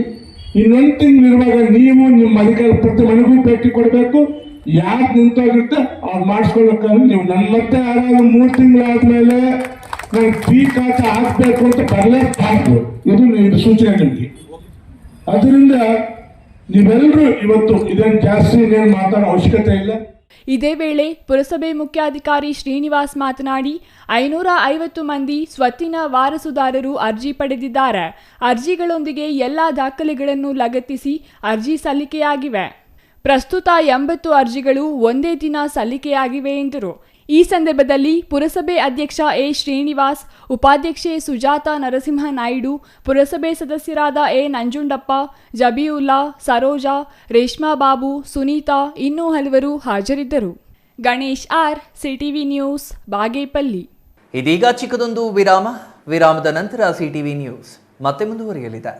ಇನ್ನೊಂದು ತಿಂಗಳು ಇರುವಾಗ ನೀವು ನಿಮ್ಮ ಅಧಿಕಾರಿ ಪ್ರತಿ ಮನೆಗೂ ಭೇಟಿ ಕೊಡಬೇಕು. ಯಾರು ನಿಂತೋಗಿರುತ್ತೆ ಅವ್ರು ಮಾಡಿಸ್ಕೊಳ್ಳೋಕ್ಕಾದ್ರೆ ನೀವು ನನ್ನ ಮತ್ತೆ ಯಾರಾದ್ರೂ 3 ತಿಂಗಳಾದ್ಮೇಲೆ ನಾನು ಪಿ ಖಾತಾ ಹಾಕ್ಬೇಕು ಅಂತ ಬರಲೇಬಾರ್ದು. ಇದು ಸೂಚನೆ ನಿಮಗೆ. ಅದರಿಂದ ನೀವೆಲ್ಲರೂ ಇವತ್ತು ಇದನ್ನು ಜಾಸ್ತಿ ಇನ್ನೇನು ಮಾತಾಡೋ ಅವಶ್ಯಕತೆ ಇಲ್ಲ. ಇದೇ ವೇಳೆ ಪುರಸಭೆ ಮುಖ್ಯಾಧಿಕಾರಿ ಶ್ರೀನಿವಾಸ್ ಮಾತನಾಡಿ 550 ಮಂದಿ ಸ್ವತ್ತಿನ ವಾರಸುದಾರರು ಅರ್ಜಿ ಪಡೆದಿದ್ದಾರೆ. ಅರ್ಜಿಗಳೊಂದಿಗೆ ಎಲ್ಲ ದಾಖಲೆಗಳನ್ನು ಲಗತ್ತಿಸಿ ಅರ್ಜಿ ಸಲ್ಲಿಕೆಯಾಗಿವೆ. ಪ್ರಸ್ತುತ 80 ಅರ್ಜಿಗಳು ಒಂದೇ ದಿನ ಸಲ್ಲಿಕೆಯಾಗಿವೆ ಎಂದರು. ಈ ಸಂದರ್ಭದಲ್ಲಿ ಪುರಸಭೆ ಅಧ್ಯಕ್ಷ ಎ ಶ್ರೀನಿವಾಸ್, ಉಪಾಧ್ಯಕ್ಷೆ ಸುಜಾತಾ ನರಸಿಂಹನಾಯ್ಡು, ಪುರಸಭೆ ಸದಸ್ಯರಾದ ಎ ನಂಜುಂಡಪ್ಪ, ಜಬಿಯುಲ್ಲಾ, ಸರೋಜಾ, ರೇಷ್ಮಾ ಬಾಬು, ಸುನೀತಾ ಇನ್ನೂ ಹಲವರು ಹಾಜರಿದ್ದರು. Ganesh R, CTV news, Bagepalli. ಇದೀಗ ಚಿಕ್ಕದೊಂದು ವಿರಾಮದ ನಂತರ ಸಿಟಿವಿ ನ್ಯೂಸ್ ಮತ್ತೆ ಮುಂದುವರಿಯಲಿದೆ.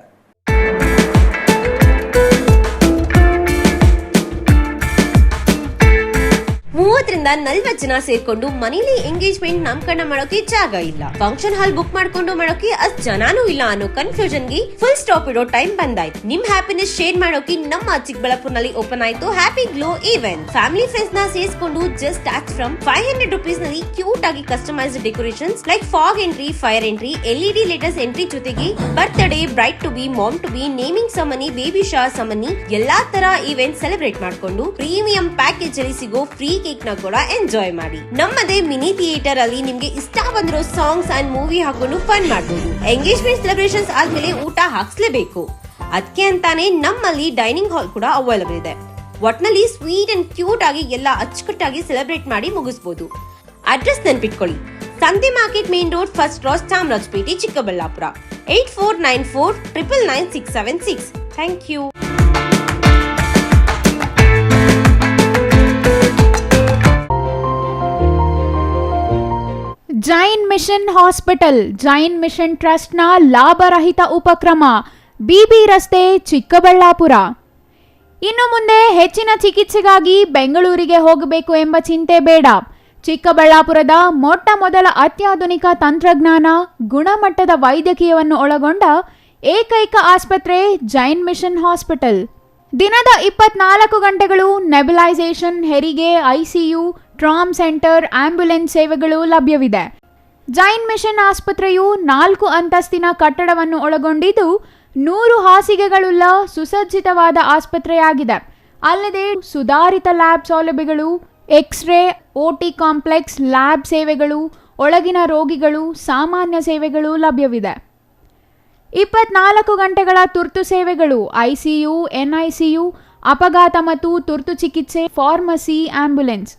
30ರಿಂದ 40 ಜನ ಸೇರ್ಕೊಂಡು ಮನೇಲಿ ಎಂಗೇಜ್ಮೆಂಟ್ ನಾಮಕರಣ ಮಾಡೋಕೆ ಜಾಗ ಇಲ್ಲ, ಫಂಕ್ಷನ್ ಹಾಲ್ ಬುಕ್ ಮಾಡ್ಕೊಂಡು ಮಾಡೋಕೆ ಅಷ್ಟ್ ಜನಾನೂ ಇಲ್ಲ ಅನ್ನೋ ಕನ್ಫ್ಯೂಷನ್ ಗೆ ಫುಲ್ ಸ್ಟಾಪ್ ಇಡೋ ಟೈಮ್ ಬಂದಾಯ್ತು. ನಿಮ್ ಹ್ಯಾಪಿನೆಸ್ ಶೇರ್ ಮಾಡೋಕೆ ನಮ್ಮ ಚಿಕ್ಕಬಳ್ಳಾಪುರನಲ್ಲಿ ಓಪನ್ ಆಯ್ತು happy glow event. Family friends ನ ಸೇರಿಸಿಕೊಂಡು ಜಸ್ಟ್ ಸ್ಟಾರ್ಟ್ ಫ್ರಮ್ 500 rupees ನಲ್ಲಿ ಕ್ಯೂಟ್ ಆಗಿ customised decorations like fog entry, fire entry, LED latest entry ಜೊತೆಗೆ birthday, bride to be, mom to be, naming ceremony, baby shower ceremony ಎಲ್ಲಾ ತರ event celebrate ಮಾಡ್ಕೊಂಡು premium package ಅಲ್ಲಿ ಸಿಗೋ free cake ನ ಕೂಡ ಎಂಜಾಯ್ ಮಾಡಿ. ನಮ್ಮದೇ ಮಿನಿ ಥಿಯೇಟರ್ ಅಲ್ಲಿ ನಿಮ್ಗೆ ಇಷ್ಟ ಬಂದಿರೋ ಸಾಂಗ್ಸ್ ಅಂಡ್ ಮೂವಿ ಹಾಕೊಂಡು ಫನ್ ಮಾಡಬಹುದು. ಎಂಗೇಜ್ಮೆಂಟ್ ಸೆಲೆಬ್ರೇಷನ್ಸ್ ಆದ್ಮೇಲೆ ಊಟ ಹಾಕ್ಸ್ಲೇಬೇಕು. ಅದಕ್ಕೆ ಅಂತಾನೆ ನಮ್ಮಲ್ಲಿ ಡೈನಿಂಗ್ ಹಾಲ್ ಕೂಡ ಅವೈಲೇಬಲ್ ಇದೆ. ಒಟ್ನಲ್ಲಿ ಸ್ವೀಟ್ ಅಂಡ್ ಕ್ಯೂಟ್ ಆಗಿ ಎಲ್ಲ ಅಚ್ಚುಕಟ್ಟಾಗಿ ಸೆಲೆಬ್ರೇಟ್ ಮಾಡಿ ಮುಗಿಸಬಹುದು. ಅಡ್ರೆಸ್ ನೆನ್ಪಿಟ್ಕೊಳ್ಳಿ, ಸಂತೆ market main road, first cross, Chamarajpet, Chikkaballapur. 8494999676. Thank you. Jain mission hospital, Jain mission ಟ್ರಸ್ಟ್ನ ಲಾಭರಹಿತ ಉಪಕ್ರಮ, ಬಿಬಿ ರಸ್ತೆ, ಚಿಕ್ಕಬಳ್ಳಾಪುರ. ಇನ್ನು ಮುಂದೆ ಹೆಚ್ಚಿನ ಚಿಕಿತ್ಸೆಗಾಗಿ ಬೆಂಗಳೂರಿಗೆ ಹೋಗಬೇಕು ಎಂಬ ಚಿಂತೆ ಬೇಡ. ಚಿಕ್ಕಬಳ್ಳಾಪುರದ ಮೊಟ್ಟ ಮೊದಲ ಅತ್ಯಾಧುನಿಕ ತಂತ್ರಜ್ಞಾನ, ಗುಣಮಟ್ಟದ ವೈದ್ಯಕೀಯವನ್ನು ಒಳಗೊಂಡ ಏಕೈಕ ಆಸ್ಪತ್ರೆ ಜೈನ್ ಮಿಷನ್ ಹಾಸ್ಪಿಟಲ್. ದಿನದ 24 ಗಂಟೆಗಳು ನೆಬುಲೈಸೇಷನ್, ಹೆರಿಗೆ, ICU, ಟ್ರಾಮ್ ಸೆಂಟರ್, ಆಂಬ್ಯುಲೆನ್ಸ್ ಸೇವೆಗಳು ಲಭ್ಯವಿದೆ. ಜೈನ್ ಮಿಷನ್ ಆಸ್ಪತ್ರೆಯು 4 ಅಂತಸ್ತಿನ ಕಟ್ಟಡವನ್ನು ಒಳಗೊಂಡಿದ್ದು 100 ಹಾಸಿಗೆಗಳುಳ್ಳ ಸುಸಜ್ಜಿತವಾದ ಆಸ್ಪತ್ರೆಯಾಗಿದೆ. ಅಲ್ಲದೆ ಸುಧಾರಿತ ಲ್ಯಾಬ್ ಸೌಲಭ್ಯಗಳು, ಎಕ್ಸ್ರೇ, OT ಕಾಂಪ್ಲೆಕ್ಸ್, ಲ್ಯಾಬ್ ಸೇವೆಗಳು, ಒಳಗಿನ ರೋಗಿಗಳು, ಸಾಮಾನ್ಯ ಸೇವೆಗಳು ಲಭ್ಯವಿದೆ. 24 ಗಂಟೆಗಳ ತುರ್ತು ಸೇವೆಗಳು, ICU, NICU, ಅಪಘಾತ ಮತ್ತು ತುರ್ತು ಚಿಕಿತ್ಸೆ, ಫಾರ್ಮಸಿ, ಆಂಬ್ಯುಲೆನ್ಸ್.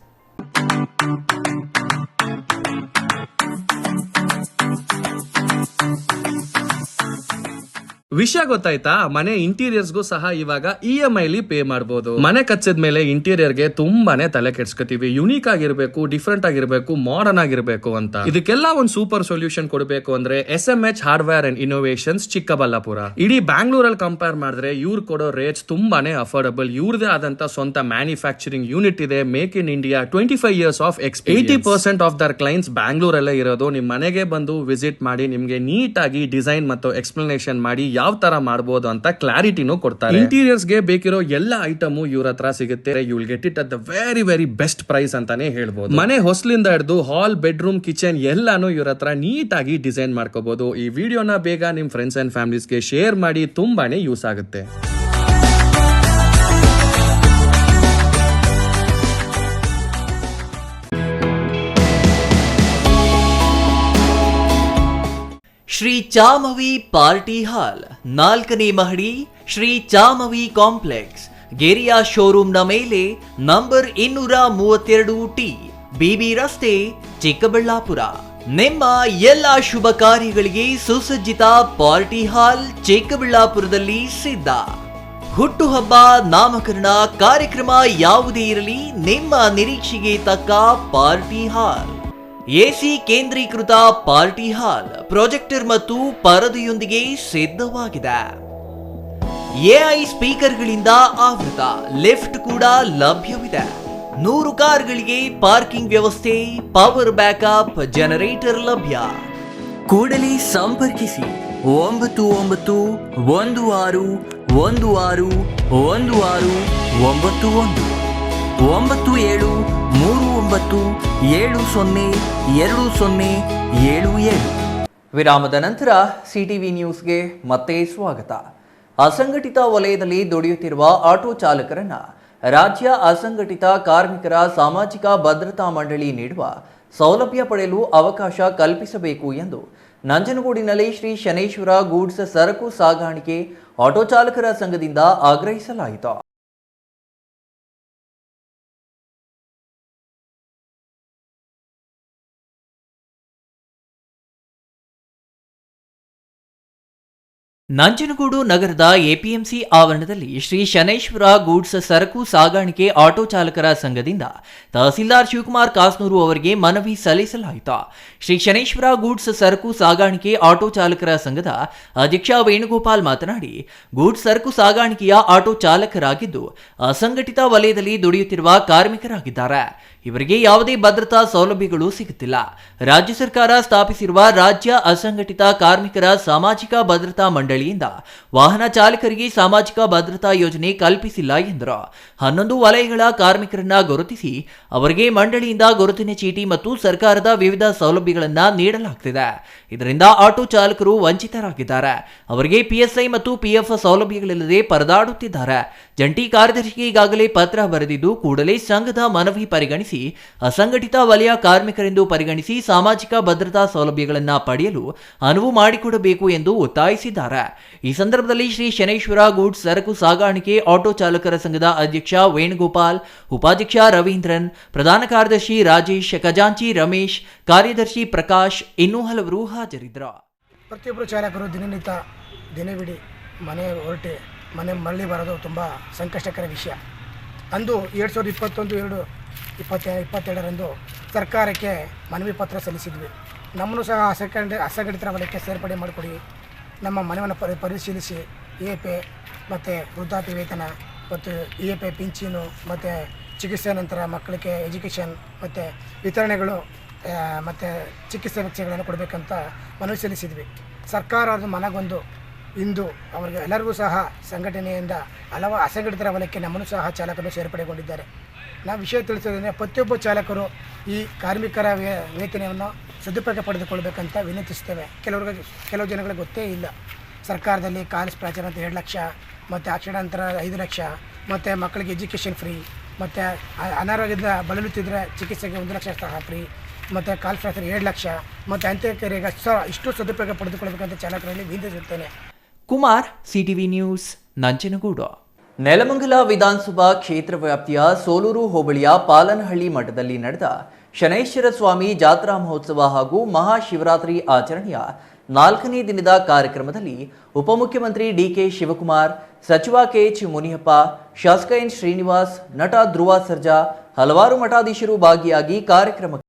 ವಿಷಯ ಗೊತ್ತಾಯ್ತಾ? ಮನೆ ಇಂಟೀರಿಯರ್ಸ್ಗೂ ಸಹ ಇವಾಗ EMI ಲಿ ಪೇ ಮಾಡಬಹುದು. ಮನೆ ಕಚ್ಚಿದ ಮೇಲೆ ಇಂಟೀರಿಯರ್ಗೆ ತುಂಬಾನೇ ತಲೆ ಕೆಡ್ಸ್ಕೊತೀವಿ. ಯುನೀಕ್ ಆಗಿರ್ಬೇಕು, ಡಿಫ್ರೆಂಟ್ ಆಗಿರ್ಬೇಕು, ಮಾಡರ್ನ್ ಆಗಿರ್ಬೇಕು ಅಂತ. ಇದಕ್ಕೆಲ್ಲ ಒಂದು ಸೂಪರ್ ಸೊಲ್ಯೂಷನ್ ಕೊಡಬೇಕು ಅಂದ್ರೆ SMH hardware and innovations Chikkaballapur. ಇಡೀ ಬ್ಯಾಂಗ್ಳೂರಲ್ಲಿ ಕಂಪೇರ್ ಮಾಡಿದ್ರೆ ಇವ್ರು ಕೊಡೋ ರೇಟ್ಸ್ ತುಂಬಾನೇ ಅಫೋರ್ಡಬಲ್. ಇವ್ರದೇ ಆದಂತ ಸ್ವಂತ ಮ್ಯಾನುಫ್ಯಾಕ್ಚರಿಂಗ್ ಯೂನಿಟ್ ಇದೆ. Make in India, 25 years of experience. 80% of their clients ಬ್ಯಾಂಗ್ಳೂರಲ್ಲೇ ಇರೋದು. ನಿಮ್ ಮನೆಗೆ ಬಂದು ವಿಸಿಟ್ ಮಾಡಿ ನಿಮ್ಗೆ ನೀಟ್ ಆಗಿ ಡಿಸೈನ್ ಮತ್ತು ಎಕ್ಸ್ಪ್ಲನೇಷನ್ ಮಾಡಿ ಯಾವ ತರ ಮಾಡಬಹುದು ಅಂತ ಕ್ಲಾರಿಟಿನೂ ಕೊಡ್ತಾರೆ. ಇಂಟೀರಿಯರ್ಸ್ ಗೆ ಬೇಕಿರೋ ಎಲ್ಲ ಐಟಮ್ ಇವ್ರ ಹತ್ರ ಸಿಗುತ್ತೆ. You will get it at the very very best price ಅಂತಾನೆ ಹೇಳ್ಬೋದು. ಮನೆ ಹೊಸಲಿಂದ ಹಿಡಿದು ಹಾಲ್, ಬೆಡ್ರೂಮ್, ಕಿಚನ್ ಎಲ್ಲಾನು ಇವ್ರ ಹತ್ರ ನೀಟ್ ಆಗಿ ಡಿಸೈನ್ ಮಾಡ್ಕೋಬಹುದು. ಈ ವಿಡಿಯೋನ ಬೇಗ ನಿಮ್ ಫ್ರೆಂಡ್ಸ್ ಅಂಡ್ ಫ್ಯಾಮಿಲೀಸ್ಗೆ ಶೇರ್ ಮಾಡಿ, ತುಂಬಾನೇ ಯೂಸ್ ಆಗುತ್ತೆ. ಶ್ರೀ ಚಾಮವಿ ಪಾರ್ಟಿ ಹಾಲ್, 4ನೇ ಮಹಡಿ, ಶ್ರೀ ಚಾಮವಿ ಕಾಂಪ್ಲೆಕ್ಸ್, ಗೆರಿಯಾ ಶೋರೂಮ್ನ ಮೇಲೆ, ನಂಬರ್ 232T, BB ರಸ್ತೆ, ಚಿಕ್ಕಬಳ್ಳಾಪುರ. ನಿಮ್ಮ ಎಲ್ಲ ಶುಭ ಕಾರ್ಯಗಳಿಗೆ ಸುಸಜ್ಜಿತ ಪಾರ್ಟಿ ಹಾಲ್ ಚಿಕ್ಕಬಳ್ಳಾಪುರದಲ್ಲಿ ಸಿದ್ಧ. ಹುಟ್ಟುಹಬ್ಬ, ನಾಮಕರಣ, ಕಾರ್ಯಕ್ರಮ ಯಾವುದೇ ಇರಲಿ, ನಿಮ್ಮ ನಿರೀಕ್ಷೆಗೆ ತಕ್ಕ ಪಾರ್ಟಿ ಹಾಲ್. AC ಕೇಂದ್ರೀಕೃತ ಪಾರ್ಟಿ ಹಾಲ್, ಪ್ರೊಜೆಕ್ಟರ್ ಮತ್ತು ಪರದೆಯೊಂದಿಗೆ ಸಿದ್ಧವಾಗಿದೆ. AI ಸ್ಪೀಕರ್ಗಳಿಂದ ಆವೃತ, ಲಿಫ್ಟ್ ಕೂಡ ಲಭ್ಯವಿದೆ. 100 ಕಾರ್ಗಳಿಗೆ ಪಾರ್ಕಿಂಗ್ ವ್ಯವಸ್ಥೆ, ಪವರ್ ಬ್ಯಾಕಪ್, ಜನರೇಟರ್ ಲಭ್ಯ. ಕೂಡಲೇ ಸಂಪರ್ಕಿಸಿ 9916161691 9739702077. ವಿರಾಮದ ನಂತರ ಸಿಟಿವಿ ನ್ಯೂಸ್ಗೆ ಮತ್ತೆ ಸ್ವಾಗತ. ಅಸಂಘಟಿತ ವಲಯದಲ್ಲಿ ದುಡಿಯುತ್ತಿರುವ ಆಟೋ ಚಾಲಕರನ್ನ ರಾಜ್ಯ ಅಸಂಘಟಿತ ಕಾರ್ಮಿಕರ ಸಾಮಾಜಿಕ ಭದ್ರತಾ ಮಂಡಳಿ ನೀಡುವ ಸೌಲಭ್ಯ ಪಡೆಯಲು ಅವಕಾಶ ಕಲ್ಪಿಸಬೇಕು ಎಂದು ನಂಜನಗೂಡಿನಲ್ಲಿ ಶ್ರೀ ಶನೇಶ್ವರ ಗೂಡ್ಸ್ ಸರಕು ಸಾಗಾಣಿಕೆ ಆಟೋ ಚಾಲಕರ ಸಂಘದಿಂದ ಆಗ್ರಹಿಸಲಾಯಿತು. ನಂಜನಗೂಡು ನಗರದ ಎಪಿಎಂಸಿ ಆವರಣದಲ್ಲಿ ಶ್ರೀ ಶನೇಶ್ವರ ಗೂಡ್ಸ್ ಸರಕು ಸಾಗಾಣಿಕೆ ಆಟೋ ಚಾಲಕರ ಸಂಘದಿಂದ ತಹಸೀಲ್ದಾರ್ ಶಿವಕುಮಾರ್ ಕಾಸ್ನೂರು ಅವರಿಗೆ ಮನವಿ ಸಲ್ಲಿಸಲಾಯಿತು. ಶ್ರೀ ಶನೇಶ್ವರ ಗೂಡ್ಸ್ ಸರಕು ಸಾಗಾಣಿಕೆ ಆಟೋ ಚಾಲಕರ ಸಂಘದ ಅಧ್ಯಕ್ಷ ವೇಣುಗೋಪಾಲ್ ಮಾತನಾಡಿ, ಗೂಡ್ಸ್ ಸರಕು ಸಾಗಾಣಿಕೆಯ ಆಟೋ ಚಾಲಕರಾಗಿದ್ದು ಅಸಂಘಟಿತ ವಲಯದಲ್ಲಿ ದುಡಿಯುತ್ತಿರುವ ಕಾರ್ಮಿಕರಾಗಿದ್ದಾರೆ. ಇವರಿಗೆ ಯಾವುದೇ ಭದ್ರತಾ ಸೌಲಭ್ಯಗಳು ಸಿಗುತ್ತಿಲ್ಲ. ರಾಜ್ಯ ಸರ್ಕಾರ ಸ್ಥಾಪಿಸಿರುವ ರಾಜ್ಯ ಅಸಂಘಟಿತ ಕಾರ್ಮಿಕರ ಸಾಮಾಜಿಕ ಭದ್ರತಾ ಮಂಡಳಿಯಿಂದ ವಾಹನ ಚಾಲಕರಿಗೆ ಸಾಮಾಜಿಕ ಭದ್ರತಾ ಯೋಜನೆ ಕಲ್ಪಿಸಿಲ್ಲ ಎಂದರು. 11 ವಲಯಗಳ ಕಾರ್ಮಿಕರನ್ನ ಗುರುತಿಸಿ ಅವರಿಗೆ ಮಂಡಳಿಯಿಂದ ಗುರುತಿನ ಚೀಟಿ ಮತ್ತು ಸರ್ಕಾರದ ವಿವಿಧ ಸೌಲಭ್ಯಗಳನ್ನು ನೀಡಲಾಗುತ್ತಿದೆ. ಇದರಿಂದ ಆಟೋ ಚಾಲಕರು ವಂಚಿತರಾಗಿದ್ದಾರೆ. ಅವರಿಗೆ ಪಿಎಸ್ಐ ಮತ್ತು ಪಿಎಫ್ ಸೌಲಭ್ಯಗಳಿಲ್ಲದೆ ಪರದಾಡುತ್ತಿದ್ದಾರೆ. ಜಂಟಿ ಕಾರ್ಯದರ್ಶಿಗೆ ಈಗಾಗಲೇ ಪತ್ರ ಬರೆದಿದ್ದು ಕೂಡಲೇ ಸಂಘದ ಮನವಿ ಪರಿಗಣಿಸಿ ಅಸಂಘಟಿತ ವಲಯ ಕಾರ್ಮಿಕರೆಂದು ಪರಿಗಣಿಸಿ ಸಾಮಾಜಿಕ ಭದ್ರತಾ ಸೌಲಭ್ಯಗಳನ್ನು ಪಡೆಯಲು ಅನುವು ಮಾಡಿಕೊಡಬೇಕು ಎಂದು ಒತ್ತಾಯಿಸಿದ್ದಾರೆ. ಈ ಸಂದರ್ಭದಲ್ಲಿ ಶ್ರೀ ಶನೇಶ್ವರ ಗೂಡ್ಸ್ ಸರಕು ಸಾಗಾಣಿಕೆ ಆಟೋ ಚಾಲಕರ ಸಂಘದ ಅಧ್ಯಕ್ಷ ವೇಣುಗೋಪಾಲ್, ಉಪಾಧ್ಯಕ್ಷ ರವೀಂದ್ರನ್, ಪ್ರಧಾನ ಕಾರ್ಯದರ್ಶಿ ರಾಜೇಶ್, ಖಜಾಂಚಿ ರಮೇಶ್, ಕಾರ್ಯದರ್ಶಿ ಪ್ರಕಾಶ್ ಇನ್ನೂ ಹಲವರು ಹಾಜರಿದ್ದರು. ಪ್ರತಿಯೊಬ್ಬರು ಚಾಲಕರು ದಿನವಿಡೀ ಮನೆ ಮರಳಿ ಬರೋದು ತುಂಬ ಸಂಕಷ್ಟಕರ ವಿಷಯ. ಅಂದು 2021-22 ಸರ್ಕಾರಕ್ಕೆ ಮನವಿ ಪತ್ರ ಸಲ್ಲಿಸಿದ್ವಿ. ನಮ್ಮನ್ನು ಸಹ ಅಸಂಘಟಿತ ವಲಯಕ್ಕೆ ಸೇರ್ಪಡೆ ಮಾಡಿಕೊಡಿ, ನಮ್ಮ ಮನವಿಯನ್ನು ಪರಿಶೀಲಿಸಿ EAPay ಮತ್ತು ವೃದ್ಧಾಪ್ಯ ವೇತನ ಮತ್ತು EAPay ಪಿಂಚಣಿ ಮತ್ತು ಚಿಕಿತ್ಸೆ ನಂತರ ಮಕ್ಕಳಿಗೆ ಎಜುಕೇಷನ್ ಮತ್ತು ವಿತರಣೆಗಳು ಮತ್ತು ಚಿಕಿತ್ಸೆ ವೆಚ್ಚಗಳನ್ನು ಕೊಡಬೇಕಂತ ಮನವಿ ಸಲ್ಲಿಸಿದ್ವಿ. ಸರ್ಕಾರ ಅದು ಮನಗೊಂಡು ಇಂದು ಅವರಿಗೆ ಎಲ್ಲರಿಗೂ ಸಹ ಸಂಘಟನೆಯಿಂದ ಹಲವು ಅಸಂಘಟಿತರ ವಲಯಕ್ಕೆ ನಮ್ಮನ್ನು ಸಹ ಚಾಲಕರು ಸೇರ್ಪಡೆಗೊಂಡಿದ್ದಾರೆ. ನಾವು ವಿಷಯ ತಿಳಿಸೋದಂದರೆ ಪ್ರತಿಯೊಬ್ಬ ಚಾಲಕರು ಈ ಕಾರ್ಮಿಕರ ವೇತನವನ್ನು ಸದುಪಯೋಗ ಪಡೆದುಕೊಳ್ಬೇಕಂತ ವಿನಂತಿಸ್ತೇವೆ. ಕೆಲವು ಜನಗಳಿಗೆ ಗೊತ್ತೇ ಇಲ್ಲ. ಸರ್ಕಾರದಲ್ಲಿ ಕಾಲೇಜ್ ಪ್ರಾಚಾರ ಅಂತ 2 ಲಕ್ಷ ಮತ್ತು ಆಕ್ಸಿಡೆಂಟ್ ನಂತರ 5 ಲಕ್ಷ ಮತ್ತು ಮಕ್ಕಳಿಗೆ ಎಜುಕೇಷನ್ ಫ್ರೀ ಮತ್ತು ಅನಾರೋಗ್ಯದಿಂದ ಬಳಲುತ್ತಿದ್ದರೆ ಚಿಕಿತ್ಸೆಗೆ 1 ಲಕ್ಷ ಸಹ ಫ್ರೀ ಮತ್ತು ಕಾಲ್ ಫ್ರಾಕ್ಚರ್ 2 ಲಕ್ಷ ಮತ್ತು ಅಂತ್ಯಕ್ರಿಯೆಗೆ ಇಷ್ಟು ಸದುಪಯೋಗ ಪಡೆದುಕೊಳ್ಬೇಕಂತ ಚಾಲಕರಲ್ಲಿ ವಿನಂತಿಸುತ್ತೇನೆ. Kumar, CTV news, Nanjangud. ನೆಲಮಂಗಲ ವಿಧಾನಸಭಾ ಕ್ಷೇತ್ರ ವ್ಯಾಪ್ತಿಯ ಸೋಲೂರು ಹೋಬಳಿಯ ಪಾಲನಹಳ್ಳಿ ಮಠದಲ್ಲಿ ನಡೆದ ಶನೈಶ್ವರ ಸ್ವಾಮಿ ಜಾತ್ರಾ ಮಹೋತ್ಸವ ಹಾಗೂ ಮಹಾಶಿವರಾತ್ರಿ ಆಚರಣೆಯ 4ನೇ ದಿನದ ಕಾರ್ಯಕ್ರಮದಲ್ಲಿ ಉಪಮುಖ್ಯಮಂತ್ರಿ ಡಿಕೆ ಶಿವಕುಮಾರ್, ಸಚಿವ ಕೆಎಚ್ ಮುನಿಯಪ್ಪ, ಶಾಸಕ ಎನ್ ಶ್ರೀನಿವಾಸ್, ನಟ ಧ್ರುವ ಸರ್ಜಾ, ಹಲವಾರು ಮಠಾಧೀಶರು ಭಾಗಿಯಾಗಿ ಕಾರ್ಯಕ್ರಮ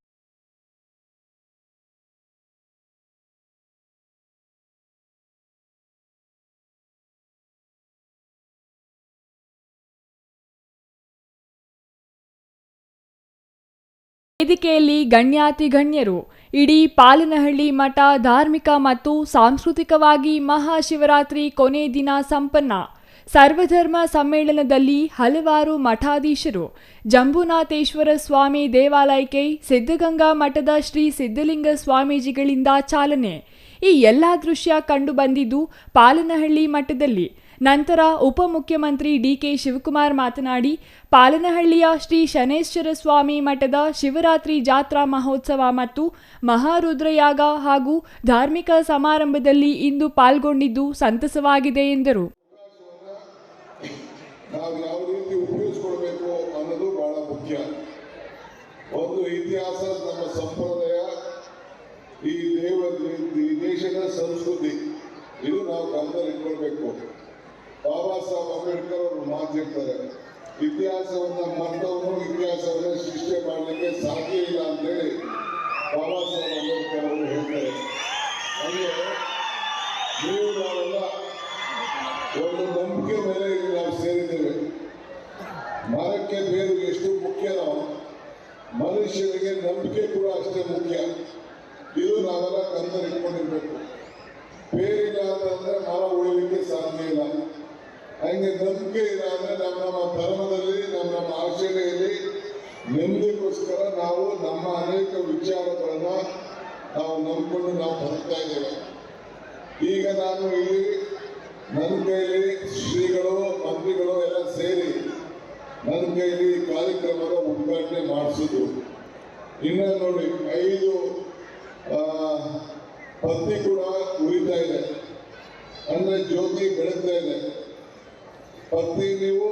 ವೇದಿಕೆಯಲ್ಲಿ ಗಣ್ಯಾತಿ ಗಣ್ಯರು, ಇಡೀ ಪಾಲನಹಳ್ಳಿ ಮಠ ಧಾರ್ಮಿಕ ಮತ್ತು ಸಾಂಸ್ಕೃತಿಕವಾಗಿ ಮಹಾಶಿವರಾತ್ರಿ ಕೊನೆ ದಿನ ಸಂಪನ್ನ. ಸರ್ವಧರ್ಮ ಸಮ್ಮೇಳನದಲ್ಲಿ ಹಲವಾರು ಮಠಾಧೀಶರು, ಜಂಬುನಾಥೇಶ್ವರ ಸ್ವಾಮಿ ದೇವಾಲಯಕ್ಕೆ ಸಿದ್ಧಗಂಗಾ ಮಠದ ಶ್ರೀ ಸಿದ್ಧಲಿಂಗ ಸ್ವಾಮೀಜಿಗಳಿಂದ ಚಾಲನೆ. ಈ ಎಲ್ಲ ದೃಶ್ಯ ಕಂಡು ಬಂದಿದ್ದು ಪಾಲನಹಳ್ಳಿ ಮಠದಲ್ಲಿ. ನಂತರ ಉಪಮುಖ್ಯಮಂತ್ರಿ ಡಿಕೆ ಶಿವಕುಮಾರ್ ಮಾತನಾಡಿ, ಪಾಲನಹಳ್ಳಿಯ ಶ್ರೀ ಶನೇಶ್ವರ ಸ್ವಾಮಿ ಮಠದ ಶಿವರಾತ್ರಿ ಜಾತ್ರಾ ಮಹೋತ್ಸವ ಮತ್ತು ಮಹಾರುದ್ರಯಾಗ ಹಾಗೂ ಧಾರ್ಮಿಕ ಸಮಾರಂಭದಲ್ಲಿ ಇಂದು ಪಾಲ್ಗೊಂಡಿದ್ದು ಸಂತಸವಾಗಿದೆ ಎಂದರು. ನಾವು ಯಾವ ರೀತಿ ಉಪಯೋಗಿಸ್ಕೊಳ್ಬೇಕು ಅನ್ನೋದು ಬಹಳ ಮುಖ್ಯ. ಒಂದು ಇತಿಹಾಸ, ನಮ್ಮ ಸಂಪ್ರದಾಯ, ಈ ದೇಶದ ಸಂಸ್ಕೃತಿ, ಇದು ನಾವು ಗಮನದಲ್ಲಿ ಇಟ್ಕೊಳ್ಬೇಕು. ಬಾಬಾ ಸಾಹೇಬ್ ಅಂಬೇಡ್ಕರ್ ಅವರು ಮಾತಿರ್ತಾರೆ, ಇತಿಹಾಸವನ್ನು ಮತ್ತೊಂದು ಇತಿಹಾಸವನ್ನು ಸೃಷ್ಟಿ ಮಾಡಲಿಕ್ಕೆ ಸಾಧ್ಯ ಇಲ್ಲ ಅಂತೇಳಿ ಬಾಬಾ ಸಾಹೇಬ್ ಅಂಬೇಡ್ಕರ್ ಅವರು ಹೇಳ್ತಾರೆ. ಹಾಗೆ ನೀವು ನಾವೆಲ್ಲ ಒಂದು ನಂಬಿಕೆ ಮೇಲೆ ನಾವು ಸೇರಿದ್ದೇವೆ. ಮರಕ್ಕೆ ಬೇರು ಎಷ್ಟು ಮುಖ್ಯನೋ ಮನುಷ್ಯನಿಗೆ ನಂಬಿಕೆ ಕೂಡ ಅಷ್ಟೇ ಮುಖ್ಯ. ಇದು ನಾವೆಲ್ಲ ಗಮನ ಇಟ್ಕೊಂಡಿರ್ಬೇಕು. ಬೇರಿಲ್ಲ ಅಂತಂದ್ರೆ ಮರ ಉಳಿಲಿಕ್ಕೆ ಸಾಧ್ಯ ಇಲ್ಲ. ಹಂಗೆ ನಂಬಿಕೆ ಇಲ್ಲ ಅಂದ್ರೆ ನಮ್ಮ ಧರ್ಮದಲ್ಲಿ, ನಮ್ಮ ಆಚರಣೆಯಲ್ಲಿ ನೆಮ್ಮದಿಗೋಸ್ಕರ ನಾವು ನಮ್ಮ ಅನೇಕ ವಿಚಾರಗಳನ್ನ ನಾವು ನಂಬಿಕೊಂಡು ನಾವು ಬದುಕ್ತಾ ಇದ್ದೇವೆ. ಈಗ ನಾನು ಇಲ್ಲಿ ನನ್ನ ಕೈಲಿ ಶ್ರೀಗಳು, ಮಂತ್ರಿಗಳು ಎಲ್ಲ ಸೇರಿ ನನ್ನ ಕೈಲಿ ಈ ಕಾರ್ಯಕ್ರಮದ ಉದ್ಘಾಟನೆ ಮಾಡಿಸಿದ್ರು. ಇನ್ನು ನೋಡಿ 5 ಪತ್ನಿ ಕೂಡ ಉರಿತಾ ಇದೆ, ಅಂದ್ರೆ ಜ್ಯೋತಿ ಬೆಳಗ್ತಾ ಇದೆ. ಪತ್ನಿನ ನೀವು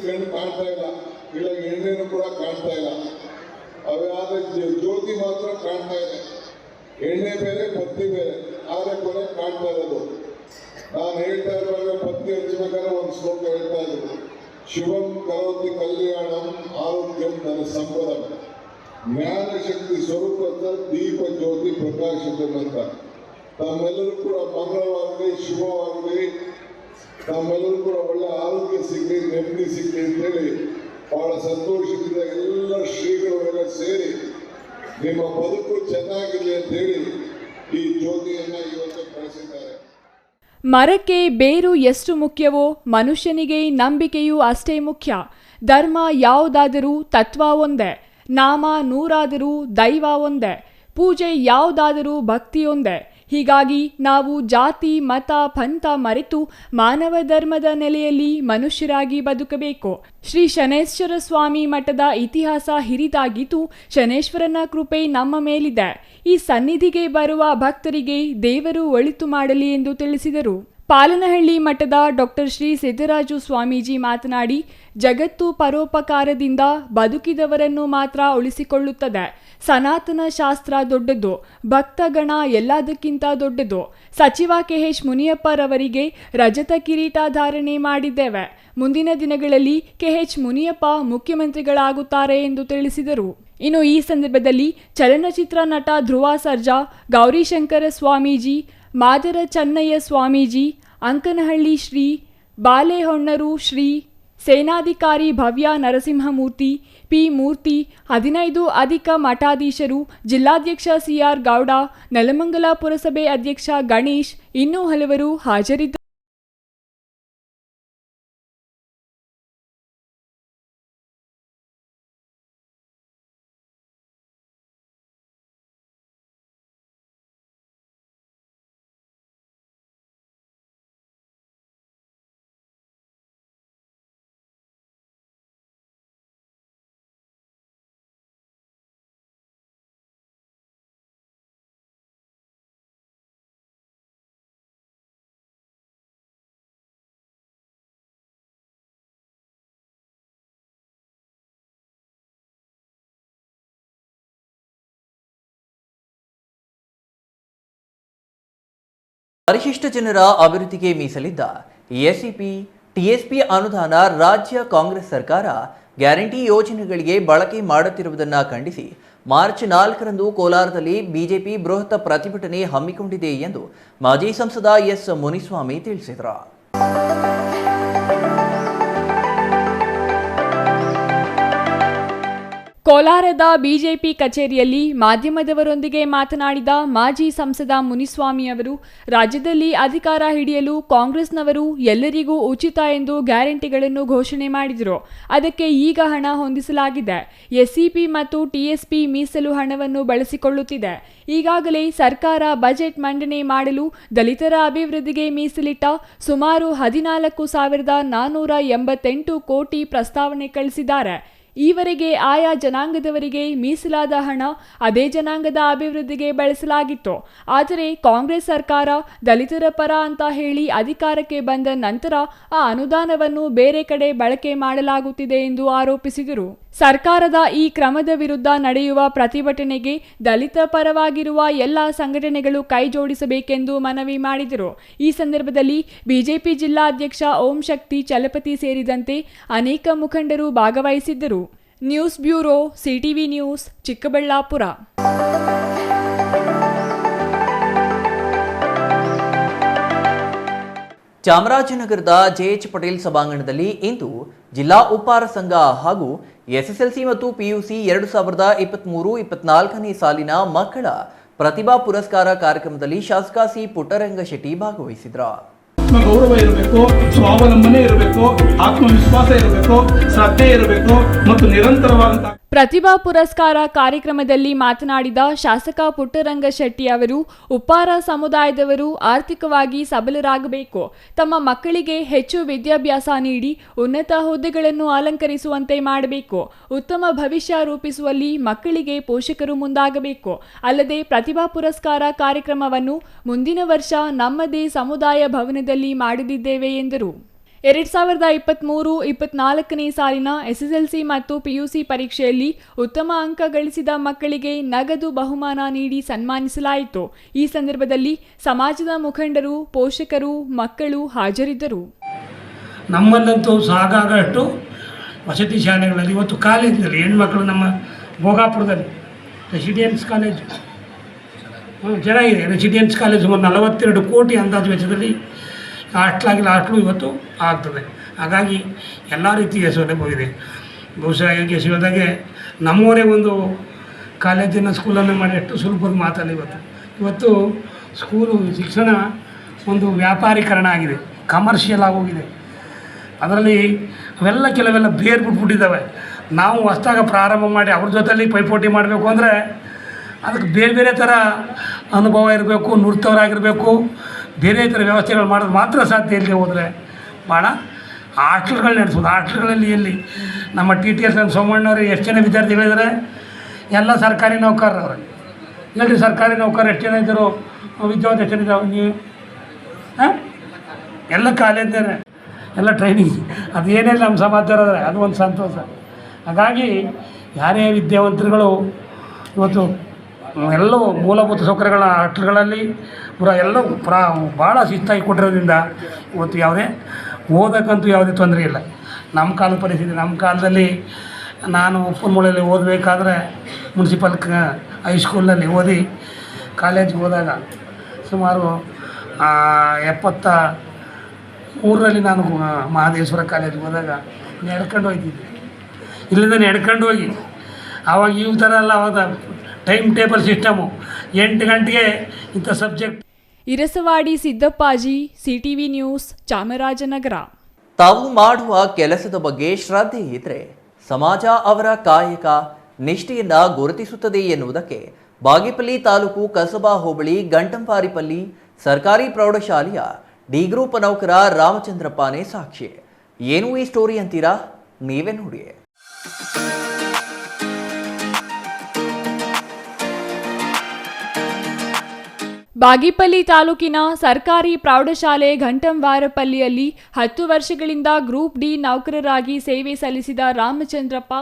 ಕಣ್ಣು ಕಾಣ್ತಾ ಇಲ್ಲ, ಇಲ್ಲ ಎಣ್ಣೆನೂ ಕೂಡ ಕಾಣ್ತಾ ಇಲ್ಲ. ಅವಾದ್ರೆ ಜ್ಯೋತಿ ಮಾತ್ರ ಕಾಣ್ತಾ ಇದೆ. ಎಣ್ಣೆ ಬೇರೆ ಪತ್ನಿ ಬೇರೆ, ಆದ್ರೆ ಕೊನೆ ಕಾಣ್ತಾ ಇರೋದು. ನಾನು ಹೇಳ್ತಾ ಇರುವಾಗ ಪತ್ನಿ ಹಚ್ಚಬೇಕಾದ್ರೆ ಒಂದು ಶ್ಲೋಕ ಹೇಳ್ತಾ ಇದ್ರು, ಶಿವಂ ಕರೋತಿ ಕಲ್ಯಾಣಂ ಆರೋಗ್ಯಂ ಧನ ಸಂಪದಂ ಜ್ಞಾನ ಶಕ್ತಿ ಸ್ವರೂಪದ ದೀಪ ಜ್ಯೋತಿ ಪ್ರಕಾಶಿತ ಅಂತ. ತಮ್ಮೆಲ್ಲರೂ ಕೂಡ ಮಂಗಳವಾಗಲಿ, ಶುಭವಾಗಲಿ, ತಮ್ಮೆಲ್ಲರೂ ಕೂಡ ಒಳ್ಳೆ ಆರೋಗ್ಯ ಸಿಗಲಿ, ನೆಮ್ಮದಿ ಸಿಗಲಿ ಅಂತೇಳಿ ಬಹಳ ಸಂತೋಷದಿಂದ ಎಲ್ಲ ಶ್ರೀಗಳೆಲ್ಲ ಸೇರಿ ನಿಮ್ಮ ಬದುಕು ಚೆನ್ನಾಗಿರಲಿ ಅಂತೇಳಿ ಈ ಜ್ಯೋತಿಯನ್ನ ಇವತ್ತು ಬೆಳೆಸಿದ್ದಾರೆ. ಮರಕ್ಕೆ ಬೇರು ಎಷ್ಟು ಮುಖ್ಯವೋ ಮನುಷ್ಯನಿಗೆ ನಂಬಿಕೆಯೂ ಅಷ್ಟೇ ಮುಖ್ಯ. ಧರ್ಮ ಯಾವುದಾದರೂ ತತ್ವ ಒಂದೇ, ನಾಮ 100 ದೈವ ಒಂದೇ, ಪೂಜೆ ಯಾವುದಾದರೂ ಭಕ್ತಿ ಒಂದೇ. ಹೀಗಾಗಿ ನಾವು ಜಾತಿ ಮತ ಪಂಥ ಮರೆತು ಮಾನವ ಧರ್ಮದ ನೆಲೆಯಲ್ಲಿ ಮನುಷ್ಯರಾಗಿ ಬದುಕಬೇಕು. ಶ್ರೀ ಶನೇಶ್ವರ ಸ್ವಾಮಿ ಮಠದ ಇತಿಹಾಸ ಹಿರಿದಾಗಿದ್ದು, ಶನೇಶ್ವರನ ಕೃಪೆ ನಮ್ಮ ಮೇಲಿದೆ. ಈ ಸನ್ನಿಧಿಗೆ ಬರುವ ಭಕ್ತರಿಗೆ ದೇವರು ಒಳಿತು ಮಾಡಲಿ ಎಂದು ತಿಳಿಸಿದರು. ಪಾಲನಹಳ್ಳಿ ಮಠದ ಡಾಕ್ಟರ್ ಶ್ರೀ ಸಿದ್ದರಾಜು ಸ್ವಾಮೀಜಿ ಮಾತನಾಡಿ, ಜಗತ್ತು ಪರೋಪಕಾರದಿಂದ ಬದುಕಿದವರನ್ನು ಮಾತ್ರ ಉಳಿಸಿಕೊಳ್ಳುತ್ತದೆ. ಸನಾತನ ಶಾಸ್ತ್ರ ದೊಡ್ಡದು, ಭಕ್ತಗಣ ಎಲ್ಲದಕ್ಕಿಂತ ದೊಡ್ಡದು. ಸಚಿವ KH ಮುನಿಯಪ್ಪರವರಿಗೆ ರಜತ ಕಿರೀಟ ಧಾರಣೆ ಮಾಡಿದ್ದೇವೆ. ಮುಂದಿನ ದಿನಗಳಲ್ಲಿ KH ಮುನಿಯಪ್ಪ ಮುಖ್ಯಮಂತ್ರಿಗಳಾಗುತ್ತಾರೆ ಎಂದು ತಿಳಿಸಿದರು. ಇನ್ನು ಈ ಸಂದರ್ಭದಲ್ಲಿ ಚಲನಚಿತ್ರ ನಟ ಧ್ರುವ ಸರ್ಜಾ, ಗೌರಿಶಂಕರ ಸ್ವಾಮೀಜಿ, ಮಾದರ ಚೆನ್ನಯ್ಯ ಸ್ವಾಮೀಜಿ, ಅಂಕನಹಳ್ಳಿ ಶ್ರೀ, ಬಾಲೆಹೊನ್ನರು ಶ್ರೀ, ಸೇನಾಧಿಕಾರಿ ಭವ್ಯ ನರಸಿಂಹಮೂರ್ತಿ, ಪಿ ಮೂರ್ತಿ, 15 ಅಧಿಕ ಮಠಾಧೀಶರು, ಜಿಲ್ಲಾಧ್ಯಕ್ಷ CR ಗೌಡ, ನೆಲಮಂಗಲ ಪುರಸಭೆ ಅಧ್ಯಕ್ಷ ಗಣೇಶ್, ಇನ್ನೂ ಹಲವರು ಹಾಜರಿದ್ದರು. ಪರಿಶಿಷ್ಟ ಜನರ ಅಭಿವೃದ್ಧಿಗೆ ಮೀಸಲಿದ್ದ SCP, TSP ಅನುದಾನ ರಾಜ್ಯ ಕಾಂಗ್ರೆಸ್ ಸರ್ಕಾರ ಗ್ಯಾರಂಟಿ ಯೋಜನೆಗಳಿಗೆ ಬಳಕೆ ಮಾಡುತ್ತಿರುವುದನ್ನು ಖಂಡಿಸಿ ಮಾರ್ಚ್ 4ರಂದು ಕೋಲಾರದಲ್ಲಿ ಬಿಜೆಪಿ ಬೃಹತ್ ಪ್ರತಿಭಟನೆ ಹಮ್ಮಿಕೊಂಡಿದೆ ಎಂದು ಮಾಜಿ ಸಂಸದ ಎಸ್ ಮುನಿಸ್ವಾಮಿ ತಿಳಿಸಿದರು. ಕೋಲಾರದ ಬಿಜೆಪಿ ಕಚೇರಿಯಲ್ಲಿ ಮಾಧ್ಯಮದವರೊಂದಿಗೆ ಮಾತನಾಡಿದ ಮಾಜಿ ಸಂಸದ ಮುನಿಸ್ವಾಮಿ ಅವರು, ರಾಜ್ಯದಲ್ಲಿ ಅಧಿಕಾರ ಹಿಡಿಯಲು ಕಾಂಗ್ರೆಸ್ನವರು ಎಲ್ಲರಿಗೂ ಉಚಿತ ಎಂದು ಗ್ಯಾರಂಟಿಗಳನ್ನು ಘೋಷಣೆ ಮಾಡಿದರು. ಅದಕ್ಕೆ ಈಗ ಹಣ ಹೊಂದಿಸಲಾಗಿದೆ. SCP ಮತ್ತು TSP ಮೀಸಲು ಹಣವನ್ನು ಬಳಸಿಕೊಳ್ಳುತ್ತಿದೆ. ಈಗಾಗಲೇ ಸರ್ಕಾರ ಬಜೆಟ್ ಮಂಡನೆ ಮಾಡಲು ದಲಿತರ ಅಭಿವೃದ್ಧಿಗೆ ಮೀಸಲಿಟ್ಟ ಸುಮಾರು 14,488 ಕೋಟಿ ಪ್ರಸ್ತಾವನೆ ಕಳಿಸಿದ್ದಾರೆ. ಈವರೆಗೆ ಆಯಾ ಜನಾಂಗದವರಿಗೆ ಮೀಸಲಾದ ಹಣ ಅದೇ ಜನಾಂಗದ ಅಭಿವೃದ್ಧಿಗೆ ಬಳಸಲಾಗಿತ್ತು. ಆದರೆ ಕಾಂಗ್ರೆಸ್ ಸರ್ಕಾರ ದಲಿತರ ಪರ ಅಂತ ಹೇಳಿ ಅಧಿಕಾರಕ್ಕೆ ಬಂದ ನಂತರ ಆ ಅನುದಾನವನ್ನು ಬೇರೆ ಕಡೆ ಬಳಕೆ ಮಾಡಲಾಗುತ್ತಿದೆ ಎಂದು ಆರೋಪಿಸಿದರು. ಸರ್ಕಾರದ ಈ ಕ್ರಮದ ವಿರುದ್ಧ ನಡೆಯುವ ಪ್ರತಿಭಟನೆಗೆ ದಲಿತ ಪರವಾಗಿರುವ ಎಲ್ಲ ಸಂಘಟನೆಗಳು ಕೈಜೋಡಿಸಬೇಕೆಂದು ಮನವಿ ಮಾಡಿದರು. ಈ ಸಂದರ್ಭದಲ್ಲಿ ಬಿಜೆಪಿ ಜಿಲ್ಲಾಧ್ಯಕ್ಷ ಓಂ ಶಕ್ತಿ ಚಲಪತಿ ಸೇರಿದಂತೆ ಅನೇಕ ಮುಖಂಡರು ಭಾಗವಹಿಸಿದ್ದರು. News bureau, CTV news, Chikkaballapur. ಚಾಮರಾಜನಗರದ JH ಪಟೇಲ್ ಸಭಾಂಗಣದಲ್ಲಿ ಇಂದು ಜಿಲ್ಲಾ ಉಪ್ಪಾರ ಸಂಘ ಹಾಗೂ SSLC ಮತ್ತು PUC 2023-24ನೇ ಸಾಲಿನ ಮಕ್ಕಳ ಪ್ರತಿಭಾ ಪುರಸ್ಕಾರ ಕಾರ್ಯಕ್ರಮದಲ್ಲಿ ಶಾಸಕ ಸಿ ಪುಟ್ಟರಂಗಶೆಟ್ಟಿ ಭಾಗವಹಿಸಿದರು. ಗೌರವ ಇರಬೇಕು, ಸ್ವಾವಲಂಬನೆ ಇರಬೇಕು, ಆತ್ಮವಿಶ್ವಾಸ ಇರಬೇಕು, ಶ್ರದ್ಧೆ ಇರಬೇಕು ಮತ್ತು ನಿರಂತರವಾದಂತಹ ಪ್ರತಿಭಾ ಪುರಸ್ಕಾರ ಕಾರ್ಯಕ್ರಮದಲ್ಲಿ ಮಾತನಾಡಿದ ಶಾಸಕ ಪುಟ್ಟರಂಗ ಶೆಟ್ಟಿ ಅವರು ಉಪ್ಪಾರ ಸಮುದಾಯದವರು ಆರ್ಥಿಕವಾಗಿ ಸಬಲರಾಗಬೇಕು, ತಮ್ಮ ಮಕ್ಕಳಿಗೆ ಹೆಚ್ಚು ವಿದ್ಯಾಭ್ಯಾಸ ನೀಡಿ ಉನ್ನತ ಹುದ್ದೆಗಳನ್ನು ಅಲಂಕರಿಸುವಂತೆ ಮಾಡಬೇಕು, ಉತ್ತಮ ಭವಿಷ್ಯ ರೂಪಿಸುವಲ್ಲಿ ಮಕ್ಕಳಿಗೆ ಪೋಷಕರು ಮುಂದಾಗಬೇಕು. ಅಲ್ಲದೆ ಪ್ರತಿಭಾ ಪುರಸ್ಕಾರ ಕಾರ್ಯಕ್ರಮವನ್ನು ಮುಂದಿನ ವರ್ಷ ನಮ್ಮದೇ ಸಮುದಾಯ ಭವನದಲ್ಲಿ ಮಾಡಲಿದ್ದೇವೆ ಎಂದರು. 2023-24ನೇ ಸಾಲಿನ ಎಸ್ಎಸ್ಎಲ್ಸಿ ಮತ್ತು ಪಿಯುಸಿ ಪರೀಕ್ಷೆಯಲ್ಲಿ ಉತ್ತಮ ಅಂಕ ಗಳಿಸಿದ ಮಕ್ಕಳಿಗೆ ನಗದು ಬಹುಮಾನ ನೀಡಿ ಸನ್ಮಾನಿಸಲಾಯಿತು. ಈ ಸಂದರ್ಭದಲ್ಲಿ ಸಮಾಜದ ಮುಖಂಡರು, ಪೋಷಕರು, ಮಕ್ಕಳು ಹಾಜರಿದ್ದರು. ನಮ್ಮಲ್ಲಂತೂ ಸಾಕಾಗಷ್ಟು ವಸತಿ ಶಾಲೆಗಳಲ್ಲಿ ಇವತ್ತು ಕಾಲೇಜಿನಲ್ಲಿ ಹೆಣ್ಮಕ್ಳು ನಮ್ಮ ಭೋಗಾಪುರದಲ್ಲಿ ರೆಸಿಡೆನ್ಸ್ ಕಾಲೇಜು ಚೆನ್ನಾಗಿದೆ. ರೆಸಿಡೆನ್ಸ್ ಕಾಲೇಜು ಸುಮಾರು 42 ಕೋಟಿ ಅಂದಾಜು ವೆಚ್ಚದಲ್ಲಿ ಹಾಸ್ಟ್ಲು ಇವತ್ತು ಆಗ್ತದೆ. ಹಾಗಾಗಿ ಎಲ್ಲ ರೀತಿಯ ಸೌಲಭ್ಯವಿದೆ. ಬಹುಶಃ ಈಗ ಶಿವದಾಗೆ ನಮ್ಮವರೇ ಒಂದು ಕಾಲೇಜಿನ ಸ್ಕೂಲನ್ನು ಮಾಡಿ ಎಷ್ಟು ಸುಲಭದ ಮಾತಲ್ಲ. ಇವತ್ತು ಸ್ಕೂಲು ಶಿಕ್ಷಣ ಒಂದು ವ್ಯಾಪಾರೀಕರಣ ಆಗಿದೆ, ಕಮರ್ಷಿಯಲ್ ಆಗೋಗಿದೆ. ಅದರಲ್ಲಿ ಅವೆಲ್ಲ ಕೆಲವೆಲ್ಲ ಬೇರೆ ಬಿಟ್ಬಿಟ್ಟಿದ್ದಾವೆ. ನಾವು ಹೊಸ್ದಾಗ ಪ್ರಾರಂಭ ಮಾಡಿ ಅವ್ರ ಜೊತೆಲಿ ಪೈಪೋಟಿ ಮಾಡಬೇಕು ಅಂದರೆ ಅದಕ್ಕೆ ಬೇರೆ ಬೇರೆ ಥರ ಅನುಭವ ಇರಬೇಕು, ನುರಿತವರಾಗಿರಬೇಕು, ಬೇರೆ ಥರ ವ್ಯವಸ್ಥೆಗಳು ಮಾಡೋದು ಮಾತ್ರ ಸಾಧ್ಯ. ಇಲ್ಲದೆ ಹೋದರೆ ಭಾಳ ಹಾಸ್ಟೆಲ್ಗಳು ನಡೆಸೋದು. ಹಾಸ್ಟೆಲ್ಗಳಲ್ಲಿ ಎಲ್ಲಿ ನಮ್ಮ TTS ಸೋಮಣ್ಣವರು ಎಷ್ಟು ಜನ ವಿದ್ಯಾರ್ಥಿಗಳಿದ್ದಾರೆ? ಎಲ್ಲ ಸರ್ಕಾರಿ ನೌಕರರವ್ರೆ. ಹೇಳ್ರಿ, ಸರ್ಕಾರಿ ನೌಕರರು ಎಷ್ಟು ಜನ ಇದ್ದರು? ವಿದ್ಯಾರ್ಥಿ ಎಷ್ಟು ಜನ ಇದ್ದಾವೆ? ನೀವು ಎಲ್ಲ ಕಾಲೇಜೇ, ಎಲ್ಲ ಟ್ರೈನಿಂಗ್. ಅದು ಏನೇನು ನಮ್ಮ ಸಮಾಚಾರ ಆದರೆ ಅದು ಒಂದು ಸಂತೋಷ. ಹಾಗಾಗಿ ಯಾರೇ ವಿದ್ಯಾವಂತರುಗಳು ಇವತ್ತು ಎಲ್ಲವೂ ಮೂಲಭೂತ ಸೌಕರ್ಯಗಳ ಹಾಸ್ಟೆಲ್ಗಳಲ್ಲಿ ಎಲ್ಲವೂ ಭಾಳ ಶಿಸ್ತಾಗಿ ಕೊಟ್ಟಿರೋದ್ರಿಂದ ಇವತ್ತು ಯಾವುದೇ ಓದೋಕ್ಕಂತೂ ಯಾವುದೇ ತೊಂದರೆ ಇಲ್ಲ. ನಮ್ಮ ಕಾಲದ ಪರಿಸ್ಥಿತಿ, ನಮ್ಮ ಕಾಲದಲ್ಲಿ ನಾನು ಉಪ್ಪನಮೂಳೆಯಲ್ಲಿ ಓದಬೇಕಾದ್ರೆ ಮುನ್ಸಿಪಲ್ ಹೈಸ್ಕೂಲಲ್ಲಿ ಓದಿ ಕಾಲೇಜಿಗೆ ಹೋದಾಗ ಸುಮಾರು 73ರಲ್ಲಿ ನಾನು ಮಹದೇಶ್ವರ ಕಾಲೇಜಿಗೆ ಹೋದಾಗ ನಡ್ಕೊಂಡು ಹೋಗ್ತಿದ್ದೆ. ಇಲ್ಲಿಂದ ನಡ್ಕೊಂಡು ಹೋಗಿ ಆವಾಗ ಈ ಥರ ಎಲ್ಲ ಆವಾಗ ಟೈಮ್ ಟೇಬಲ್ ಸಿಸ್ಟಮು 8 ಗಂಟೆಗೆ ಇಂಥ subject. Irasavadi Siddappaji, CTV news, Chamarajanagar. ತಾವು ಮಾಡುವ ಕೆಲಸದ ಬಗ್ಗೆ ಶ್ರದ್ಧೆ ಇದ್ರೆ ಸಮಾಜ ಅವರ ಕಾಯಕ ನಿಷ್ಠೆಯನ್ನ ಗುರುತಿಸುತ್ತದೆ ಎನ್ನುವುದಕ್ಕೆ ಬಾಗೇಪಲ್ಲಿ ತಾಲೂಕು ಕಸಬಾ ಹೋಬಳಿ ಗಂಟಂಪಾರಿಪಲ್ಲಿ ಸರ್ಕಾರಿ ಪ್ರೌಢಶಾಲೆಯ ಡಿ ಗ್ರೂಪ್ ನೌಕರ ರಾಮಚಂದ್ರಪ್ಪನೇ ಸಾಕ್ಷಿ. ಏನು ಈ ಸ್ಟೋರಿ ಅಂತೀರಾ? ನೀವೇ ನೋಡಿ. ಬಾಗೇಪಲ್ಲಿ ತಾಲೂಕಿನ ಸರ್ಕಾರಿ ಪ್ರೌಢಶಾಲೆ ಘಂಟಂವಾರಪಲ್ಲಿಯಲ್ಲಿ 10 ವರ್ಷಗಳಿಂದ ಗ್ರೂಪ್ ಡಿ ನೌಕರರಾಗಿ ಸೇವೆ ಸಲ್ಲಿಸಿದ ರಾಮಚಂದ್ರಪ್ಪ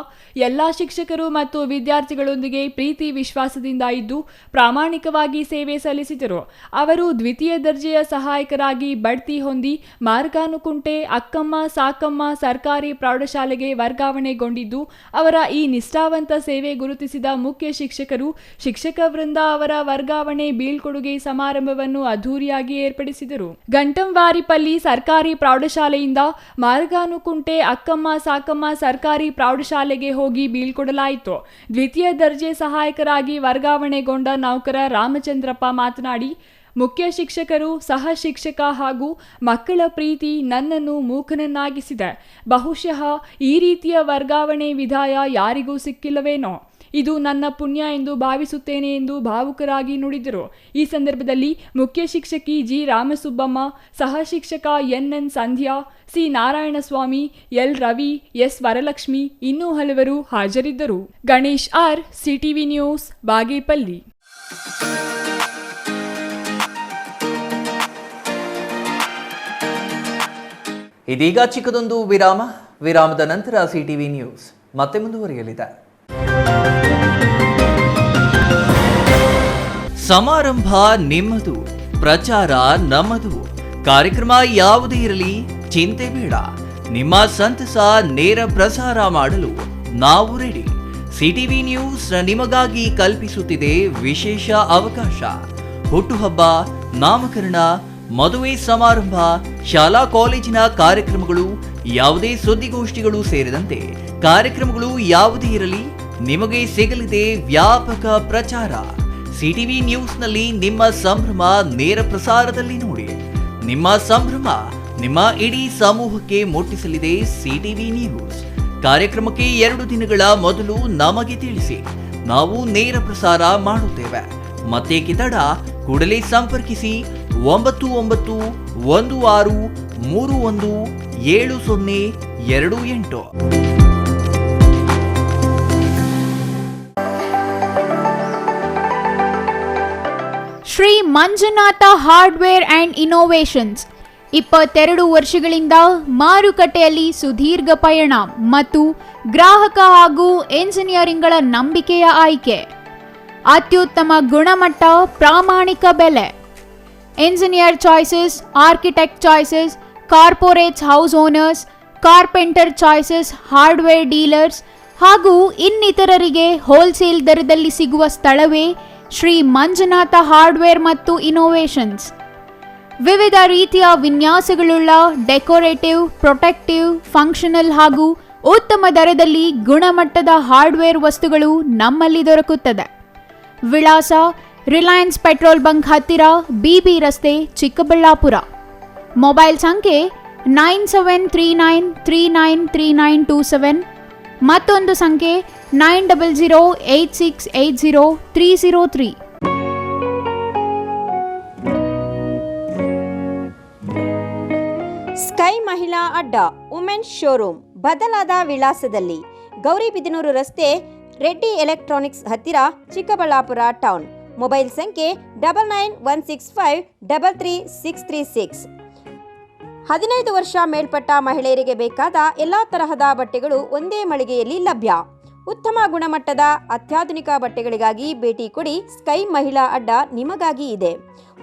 ಎಲ್ಲ ಶಿಕ್ಷಕರು ಮತ್ತು ವಿದ್ಯಾರ್ಥಿಗಳೊಂದಿಗೆ ಪ್ರೀತಿ ವಿಶ್ವಾಸದಿಂದ ಇದ್ದು ಪ್ರಾಮಾಣಿಕವಾಗಿ ಸೇವೆ ಸಲ್ಲಿಸಿದರು. ಅವರು ದ್ವಿತೀಯ ದರ್ಜೆಯ ಸಹಾಯಕರಾಗಿ ಬಡ್ತಿ ಹೊಂದಿ ಮಾರ್ಗಾನುಕುಂಟೆ ಅಕ್ಕಮ್ಮ ಸಾಕಮ್ಮ ಸರ್ಕಾರಿ ಪ್ರೌಢಶಾಲೆಗೆ ವರ್ಗಾವಣೆಗೊಂಡಿದ್ದು, ಅವರ ಈ ನಿಷ್ಠಾವಂತ ಸೇವೆ ಗುರುತಿಸಿದ ಮುಖ್ಯ ಶಿಕ್ಷಕರು ಶಿಕ್ಷಕ ವೃಂದ ಅವರ ವರ್ಗಾವಣೆ ಬೀಳ್ಕೊಡುಗೆ ಸಮಾರಂಭವನ್ನು ಅದ್ದೂರಿಯಾಗಿ ಏರ್ಪಡಿಸಿದರು. ಘಂಟಂವಾರಿಪಲ್ಲಿ ಸರ್ಕಾರಿ ಪ್ರೌಢಶಾಲೆಯಿಂದ ಮಾರ್ಗಾನುಕುಂಟೆ ಅಕ್ಕಮ್ಮ ಸಾಕಮ್ಮ ಸರ್ಕಾರಿ ಪ್ರೌಢಶಾಲೆಗೆ ಹೋಗಿ ಬೀಳ್ಕೊಡಲಾಯಿತು. ದ್ವಿತೀಯ ದರ್ಜೆ ಸಹಾಯಕರಾಗಿ ವರ್ಗಾವಣೆಗೊಂಡ ನೌಕರ ರಾಮಚಂದ್ರಪ್ಪ ಮಾತನಾಡಿ, ಮುಖ್ಯ ಶಿಕ್ಷಕರು, ಸಹ ಶಿಕ್ಷಕ ಹಾಗೂ ಮಕ್ಕಳ ಪ್ರೀತಿ ನನ್ನನ್ನು ಮೂಕನನ್ನಾಗಿಸಿದೆ. ಬಹುಶಃ ಈ ರೀತಿಯ ವರ್ಗಾವಣೆ ವಿಧಾಯ ಯಾರಿಗೂ ಸಿಕ್ಕಿಲ್ಲವೇನೋ. ಇದು ನನ್ನ ಪುಣ್ಯ ಎಂದು ಭಾವಿಸುತ್ತೇನೆ ಎಂದು ಭಾವುಕರಾಗಿ ನುಡಿದರು. ಈ ಸಂದರ್ಭದಲ್ಲಿ ಮುಖ್ಯ ಶಿಕ್ಷಕಿ ಜಿ ರಾಮಸುಬ್ಬಮ್ಮ, ಸಹ ಶಿಕ್ಷಕ NN Sandhya, C Narayanaswamy, L Ravi, S Varalakshmi ಇನ್ನೂ ಹಲವರು ಹಾಜರಿದ್ದರು. Ganesh R, CTV news, Bagepalli. ಇದೀಗ ಚಿಕ್ಕದೊಂದು ವಿರಾಮದ ನಂತರ CTV ನ್ಯೂಸ್ ಮತ್ತೆ ಮುಂದುವರಿಯಲಿದೆ. ಸಮಾರಂಭ ನಿಮ್ಮದು, ಪ್ರಚಾರ ನಮ್ಮದು. ಕಾರ್ಯಕ್ರಮ ಯಾವುದೇ ಇರಲಿ ಚಿಂತೆ ಬೇಡ. ನಿಮ್ಮ ಸಂತಸ ನೇರ ಪ್ರಸಾರ ಮಾಡಲು ನಾವು ರೆಡಿ. CTV ನ್ಯೂಸ್ ನಿಮಗಾಗಿ ಕಲ್ಪಿಸುತ್ತಿದೆ ವಿಶೇಷ ಅವಕಾಶ. ಹುಟ್ಟುಹಬ್ಬ, ನಾಮಕರಣ, ಮದುವೆ ಸಮಾರಂಭ, ಶಾಲಾ ಕಾಲೇಜಿನ ಕಾರ್ಯಕ್ರಮಗಳು, ಯಾವುದೇ ಸುದ್ದಿಗೋಷ್ಠಿಗಳು ಸೇರಿದಂತೆ ಕಾರ್ಯಕ್ರಮಗಳು ಯಾವುದೇ ಇರಲಿ ನಿಮಗೆ ಸಿಗಲಿದೆ ವ್ಯಾಪಕ ಪ್ರಚಾರ. CTV ನ್ಯೂಸ್ನಲ್ಲಿ ನಿಮ್ಮ ಸಂಭ್ರಮ ನೇರ ಪ್ರಸಾರದಲ್ಲಿ ನೋಡಿ. ನಿಮ್ಮ ಸಂಭ್ರಮ ನಿಮ್ಮ ಇಡೀ ಸಮೂಹಕ್ಕೆ ಮುಟ್ಟಿಸಲಿದೆ CTV ನ್ಯೂಸ್. ಕಾರ್ಯಕ್ರಮಕ್ಕೆ 2 ದಿನಗಳ ಮೊದಲು ನಮಗೆ ತಿಳಿಸಿ. ನಾವು ನೇರ ಪ್ರಸಾರ ಮಾಡುತ್ತೇವೆ. ಮತ್ತೇಕೆ ತಡ? ಕೂಡಲೇ ಸಂಪರ್ಕಿಸಿ 9916317028. Shri Manjunatha hardware and innovations 22 ವರ್ಷಗಳಿಂದ ಮಾರುಕಟ್ಟೆಯಲ್ಲಿ ಸುದೀರ್ಘ ಪಯಣ ಮತ್ತು ಗ್ರಾಹಕ ಹಾಗೂ ಎಂಜಿನಿಯರಿಂಗ್ಗಳ ನಂಬಿಕೆಯ ಆಯ್ಕೆ. ಅತ್ಯುತ್ತಮ ಗುಣಮಟ್ಟ, ಪ್ರಾಮಾಣಿಕ ಬೆಲೆ. Engineer choices, architect choices, corporates house owners, carpenter choices, hardware dealers ಹಾಗೂ ಇನ್ನಿತರರಿಗೆ ಹೋಲ್ಸೇಲ್ ದರದಲ್ಲಿ ಸಿಗುವ ಸ್ಥಳವೇ ಶ್ರೀ ಮಂಜುನಾಥ ಹಾರ್ಡ್ವೇರ್ ಮತ್ತು ಇನೋವೇಷನ್ಸ್. ವಿವಿಧ ರೀತಿಯ ವಿನ್ಯಾಸಗಳುಳ್ಳ ಡೆಕೋರೇಟಿವ್, ಪ್ರೊಟೆಕ್ಟಿವ್, ಫಂಕ್ಷನಲ್ ಹಾಗೂ ಉತ್ತಮ ದರದಲ್ಲಿ ಗುಣಮಟ್ಟದ ಹಾರ್ಡ್ವೇರ್ ವಸ್ತುಗಳು ನಮ್ಮಲ್ಲಿ ದೊರಕುತ್ತದೆ. ವಿಳಾಸ: ರಿಲಯನ್ಸ್ ಪೆಟ್ರೋಲ್ ಬಂಕ್ ಹತ್ತಿರ, ಬಿಬಿ ರಸ್ತೆ, ಚಿಕ್ಕಬಳ್ಳಾಪುರ. ಮೊಬೈಲ್ ಸಂಖ್ಯೆ 9739393927. ಮತ್ತೊಂದು ಸಂಖ್ಯೆ 9008680303. ಸ್ಕೈ ಮಹಿಳಾ ಅಡ್ಡ ವುಮೆನ್ಸ್ ಶೋರೂಮ್ ಬದಲಾದ ವಿಳಾಸದಲ್ಲಿ, ಗೌರಿಬಿದನೂರು ರಸ್ತೆ, ರೆಡ್ಡಿ ಎಲೆಕ್ಟ್ರಾನಿಕ್ಸ್ ಹತ್ತಿರ, ಚಿಕ್ಕಬಳ್ಳಾಪುರ ಟೌನ್. ಮೊಬೈಲ್ ಸಂಖ್ಯೆ 9916533636. 15 ವರ್ಷ ಮೇಲ್ಪಟ್ಟ ಮಹಿಳೆಯರಿಗೆ ಬೇಕಾದ ಎಲ್ಲ ತರಹದ ಬಟ್ಟೆಗಳು ಒಂದೇ ಮಳಿಗೆಯಲ್ಲಿ ಲಭ್ಯ. ಉತ್ತಮ ಗುಣಮಟ್ಟದ ಅತ್ಯಾಧುನಿಕ ಬಟ್ಟೆಗಳಿಗಾಗಿ ಭೇಟಿ ಕೊಡಿ. ಸ್ಕೈ ಮಹಿಳಾ ಅಡ್ಡ ನಿಮಗಾಗಿ ಇದೆ.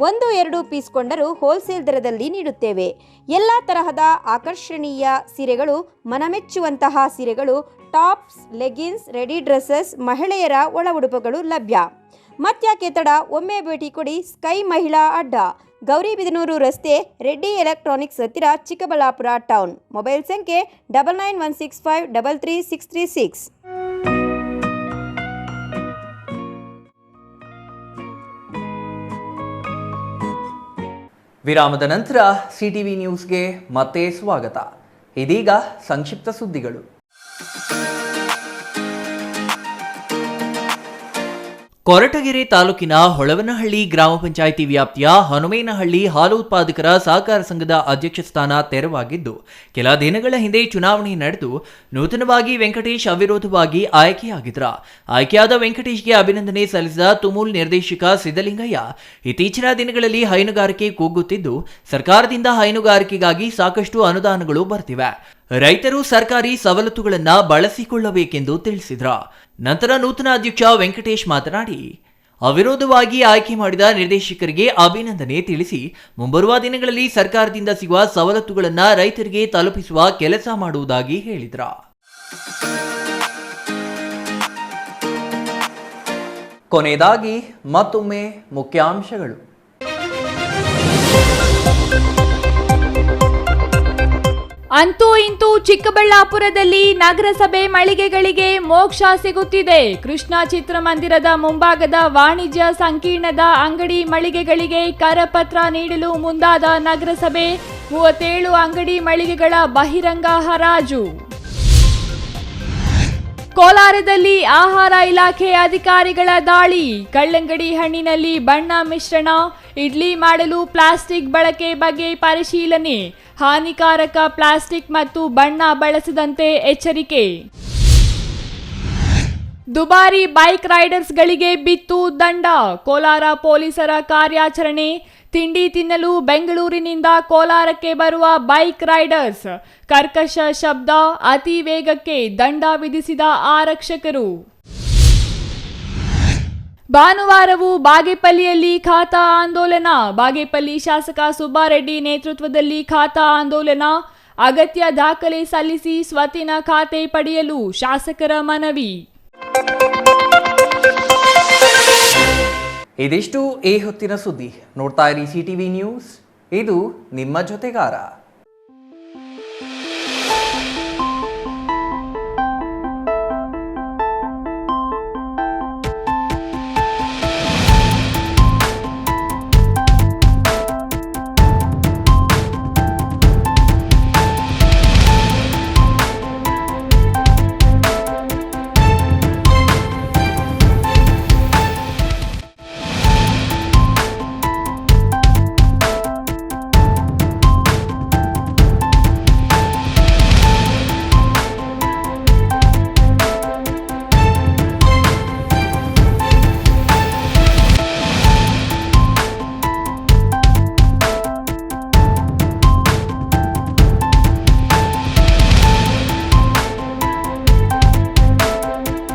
1-2 ಪೀಸ್ ಕೊಂಡರೂ ಹೋಲ್ಸೇಲ್ ದರದಲ್ಲಿ ನೀಡುತ್ತೇವೆ. ಎಲ್ಲ ತರಹದ ಆಕರ್ಷಣೀಯ ಸೀರೆಗಳು, ಮನಮೆಚ್ಚುವಂತಹ ಸೀರೆಗಳು, ಟಾಪ್ಸ್, ಲೆಗಿನ್ಸ್, ರೆಡಿ ಡ್ರೆಸ್ಸಸ್, ಮಹಿಳೆಯರ ಒಳ ಉಡುಪುಗಳು ಲಭ್ಯ. ಮತ್ಯಾಕೆ ತಡ? ಒಮ್ಮೆ ಭೇಟಿ ಕೊಡಿ. ಸ್ಕೈ ಮಹಿಳಾ ಅಡ್ಡ, ಗೌರಿಬಿದನೂರು ರಸ್ತೆ, ರೆಡ್ಡಿ ಎಲೆಕ್ಟ್ರಾನಿಕ್ಸ್ ಹತ್ತಿರ, ಚಿಕ್ಕಬಳ್ಳಾಪುರ ಟೌನ್. ಮೊಬೈಲ್ ಸಂಖ್ಯೆ 9916533636. ವಿರಾಮದ ನಂತರ ಸಿಟಿವಿ ನ್ಯೂಸ್ಗೆ ಮತ್ತೆ ಸ್ವಾಗತ. ಇದೀಗ ಸಂಕ್ಷಿಪ್ತ ಸುದ್ದಿಗಳು. ಕೊರಟಗೆರೆ ತಾಲೂಕಿನ ಹೊಳವನಹಳ್ಳಿ ಗ್ರಾಮ ಪಂಚಾಯಿತಿ ವ್ಯಾಪ್ತಿಯ ಹನುಮೇನಹಳ್ಳಿ ಹಾಲು ಉತ್ಪಾದಕರ ಸಹಕಾರ ಸಂಘದ ಅಧ್ಯಕ್ಷ ಸ್ಥಾನ ತೆರವಾಗಿದ್ದು, ಕೆಲ ದಿನಗಳ ಹಿಂದೆ ಚುನಾವಣೆ ನಡೆದು ನೂತನವಾಗಿ ವೆಂಕಟೇಶ್ ಅವಿರೋಧವಾಗಿ ಆಯ್ಕೆಯಾಗಿದ್ರ. ಆಯ್ಕೆಯಾದ ವೆಂಕಟೇಶ್ಗೆ ಅಭಿನಂದನೆ ಸಲ್ಲಿಸಿದ ತುಮೂಲ್ ನಿರ್ದೇಶಕ ಸಿದ್ದಲಿಂಗಯ್ಯ, ಇತ್ತೀಚಿನ ದಿನಗಳಲ್ಲಿ ಹೈನುಗಾರಿಕೆ ಕುಗ್ಗುತ್ತಿದ್ದು, ಸರ್ಕಾರದಿಂದ ಹೈನುಗಾರಿಕೆಗಾಗಿ ಸಾಕಷ್ಟು ಅನುದಾನಗಳು ಬರ್ತಿವೆ. ರೈತರು ಸರ್ಕಾರಿ ಸವಲತ್ತುಗಳನ್ನು ಬಳಸಿಕೊಳ್ಳಬೇಕೆಂದು ತಿಳಿಸಿದ್ರ. ನಂತರ ನೂತನ ಅಧ್ಯಕ್ಷ ವೆಂಕಟೇಶ್ ಮಾತನಾಡಿ, ಅವಿರೋಧವಾಗಿ ಆಯ್ಕೆ ಮಾಡಿದ ನಿರ್ದೇಶಕರಿಗೆ ಅಭಿನಂದನೆ ತಿಳಿಸಿ, ಮುಂಬರುವ ದಿನಗಳಲ್ಲಿ ಸರ್ಕಾರದಿಂದ ಸಿಗುವ ಸವಲತ್ತುಗಳನ್ನು ರೈತರಿಗೆ ತಲುಪಿಸುವ ಕೆಲಸ ಮಾಡುವುದಾಗಿ ಹೇಳಿದ್ರ. ಕೊನೆಯದಾಗಿ ಮತ್ತೊಮ್ಮೆ ಮುಖ್ಯಾಂಶಗಳು. ಅಂತೂ ಇಂತೂ ಚಿಕ್ಕಬಳ್ಳಾಪುರದಲ್ಲಿ ನಗರಸಭೆ ಮಳಿಗೆಗಳಿಗೆ ಮೋಕ್ಷ ಸಿಗುತ್ತಿದೆ. ಕೃಷ್ಣ ಚಿತ್ರಮಂದಿರದ ಮುಂಭಾಗದ ವಾಣಿಜ್ಯ ಸಂಕೀರ್ಣದ ಅಂಗಡಿ ಮಳಿಗೆಗಳಿಗೆ ಕರಪತ್ರ ನೀಡಲು ಮುಂದಾದ ನಗರಸಭೆ. 37 ಅಂಗಡಿ ಮಳಿಗೆಗಳ ಬಹಿರಂಗ ಹರಾಜು. ಕೋಲಾರದಲ್ಲಿ ಆಹಾರ ಇಲಾಖೆ ಅಧಿಕಾರಿಗಳ ದಾಳಿ. ಕಲ್ಲಂಗಡಿ ಹಣ್ಣಿನಲ್ಲಿ ಬಣ್ಣ ಮಿಶ್ರಣ, ಇಡ್ಲಿ ಮಾಡಲು ಪ್ಲಾಸ್ಟಿಕ್ ಬಳಕೆ ಬಗ್ಗೆ ಪರಿಶೀಲನೆ. ಹಾನಿಕಾರಕ ಪ್ಲಾಸ್ಟಿಕ್ ಮತ್ತು ಬಣ್ಣ ಬಳಸದಂತೆ ಎಚ್ಚರಿಕೆ. ದುಬಾರಿ ಬೈಕ್ ರೈಡರ್ಸ್ಗಳಿಗೆ ಬಿತ್ತು ದಂಡ. ಕೋಲಾರ ಪೊಲೀಸರ ಕಾರ್ಯಾಚರಣೆ. ತಿಂಡಿ ತಿನ್ನಲು ಬೆಂಗಳೂರಿನಿಂದ ಕೋಲಾರಕ್ಕೆ ಬರುವ ಬೈಕ್ ರೈಡರ್ಸ್. ಕರ್ಕಶ ಶಬ್ದ, ಅತಿ ವೇಗಕ್ಕೆ ದಂಡ ವಿಧಿಸಿದ ಆರಕ್ಷಕರು. ಭಾನುವಾರವೂ ಬಾಗೇಪಲ್ಲಿಯಲ್ಲಿ ಖಾತಾ ಆಂದೋಲನ. ಬಾಗೇಪಲ್ಲಿ ಶಾಸಕ ಸುಬ್ಬಾರೆಡ್ಡಿ ನೇತೃತ್ವದಲ್ಲಿ ಖಾತಾ ಆಂದೋಲನ. ಅಗತ್ಯ ದಾಖಲೆ ಸಲ್ಲಿಸಿ ಸ್ವತ್ತಿನ ಖಾತೆ ಪಡೆಯಲು ಶಾಸಕರ ಮನವಿ. ಇದಿಷ್ಟು ಈ ಹೊತ್ತಿನ ಸುದ್ದಿ. ನೋಡ್ತಾ ಇರಿ ಸಿಟಿವಿ ನ್ಯೂಸ್, ಇದು ನಿಮ್ಮ ಜೊತೆಗಾರ.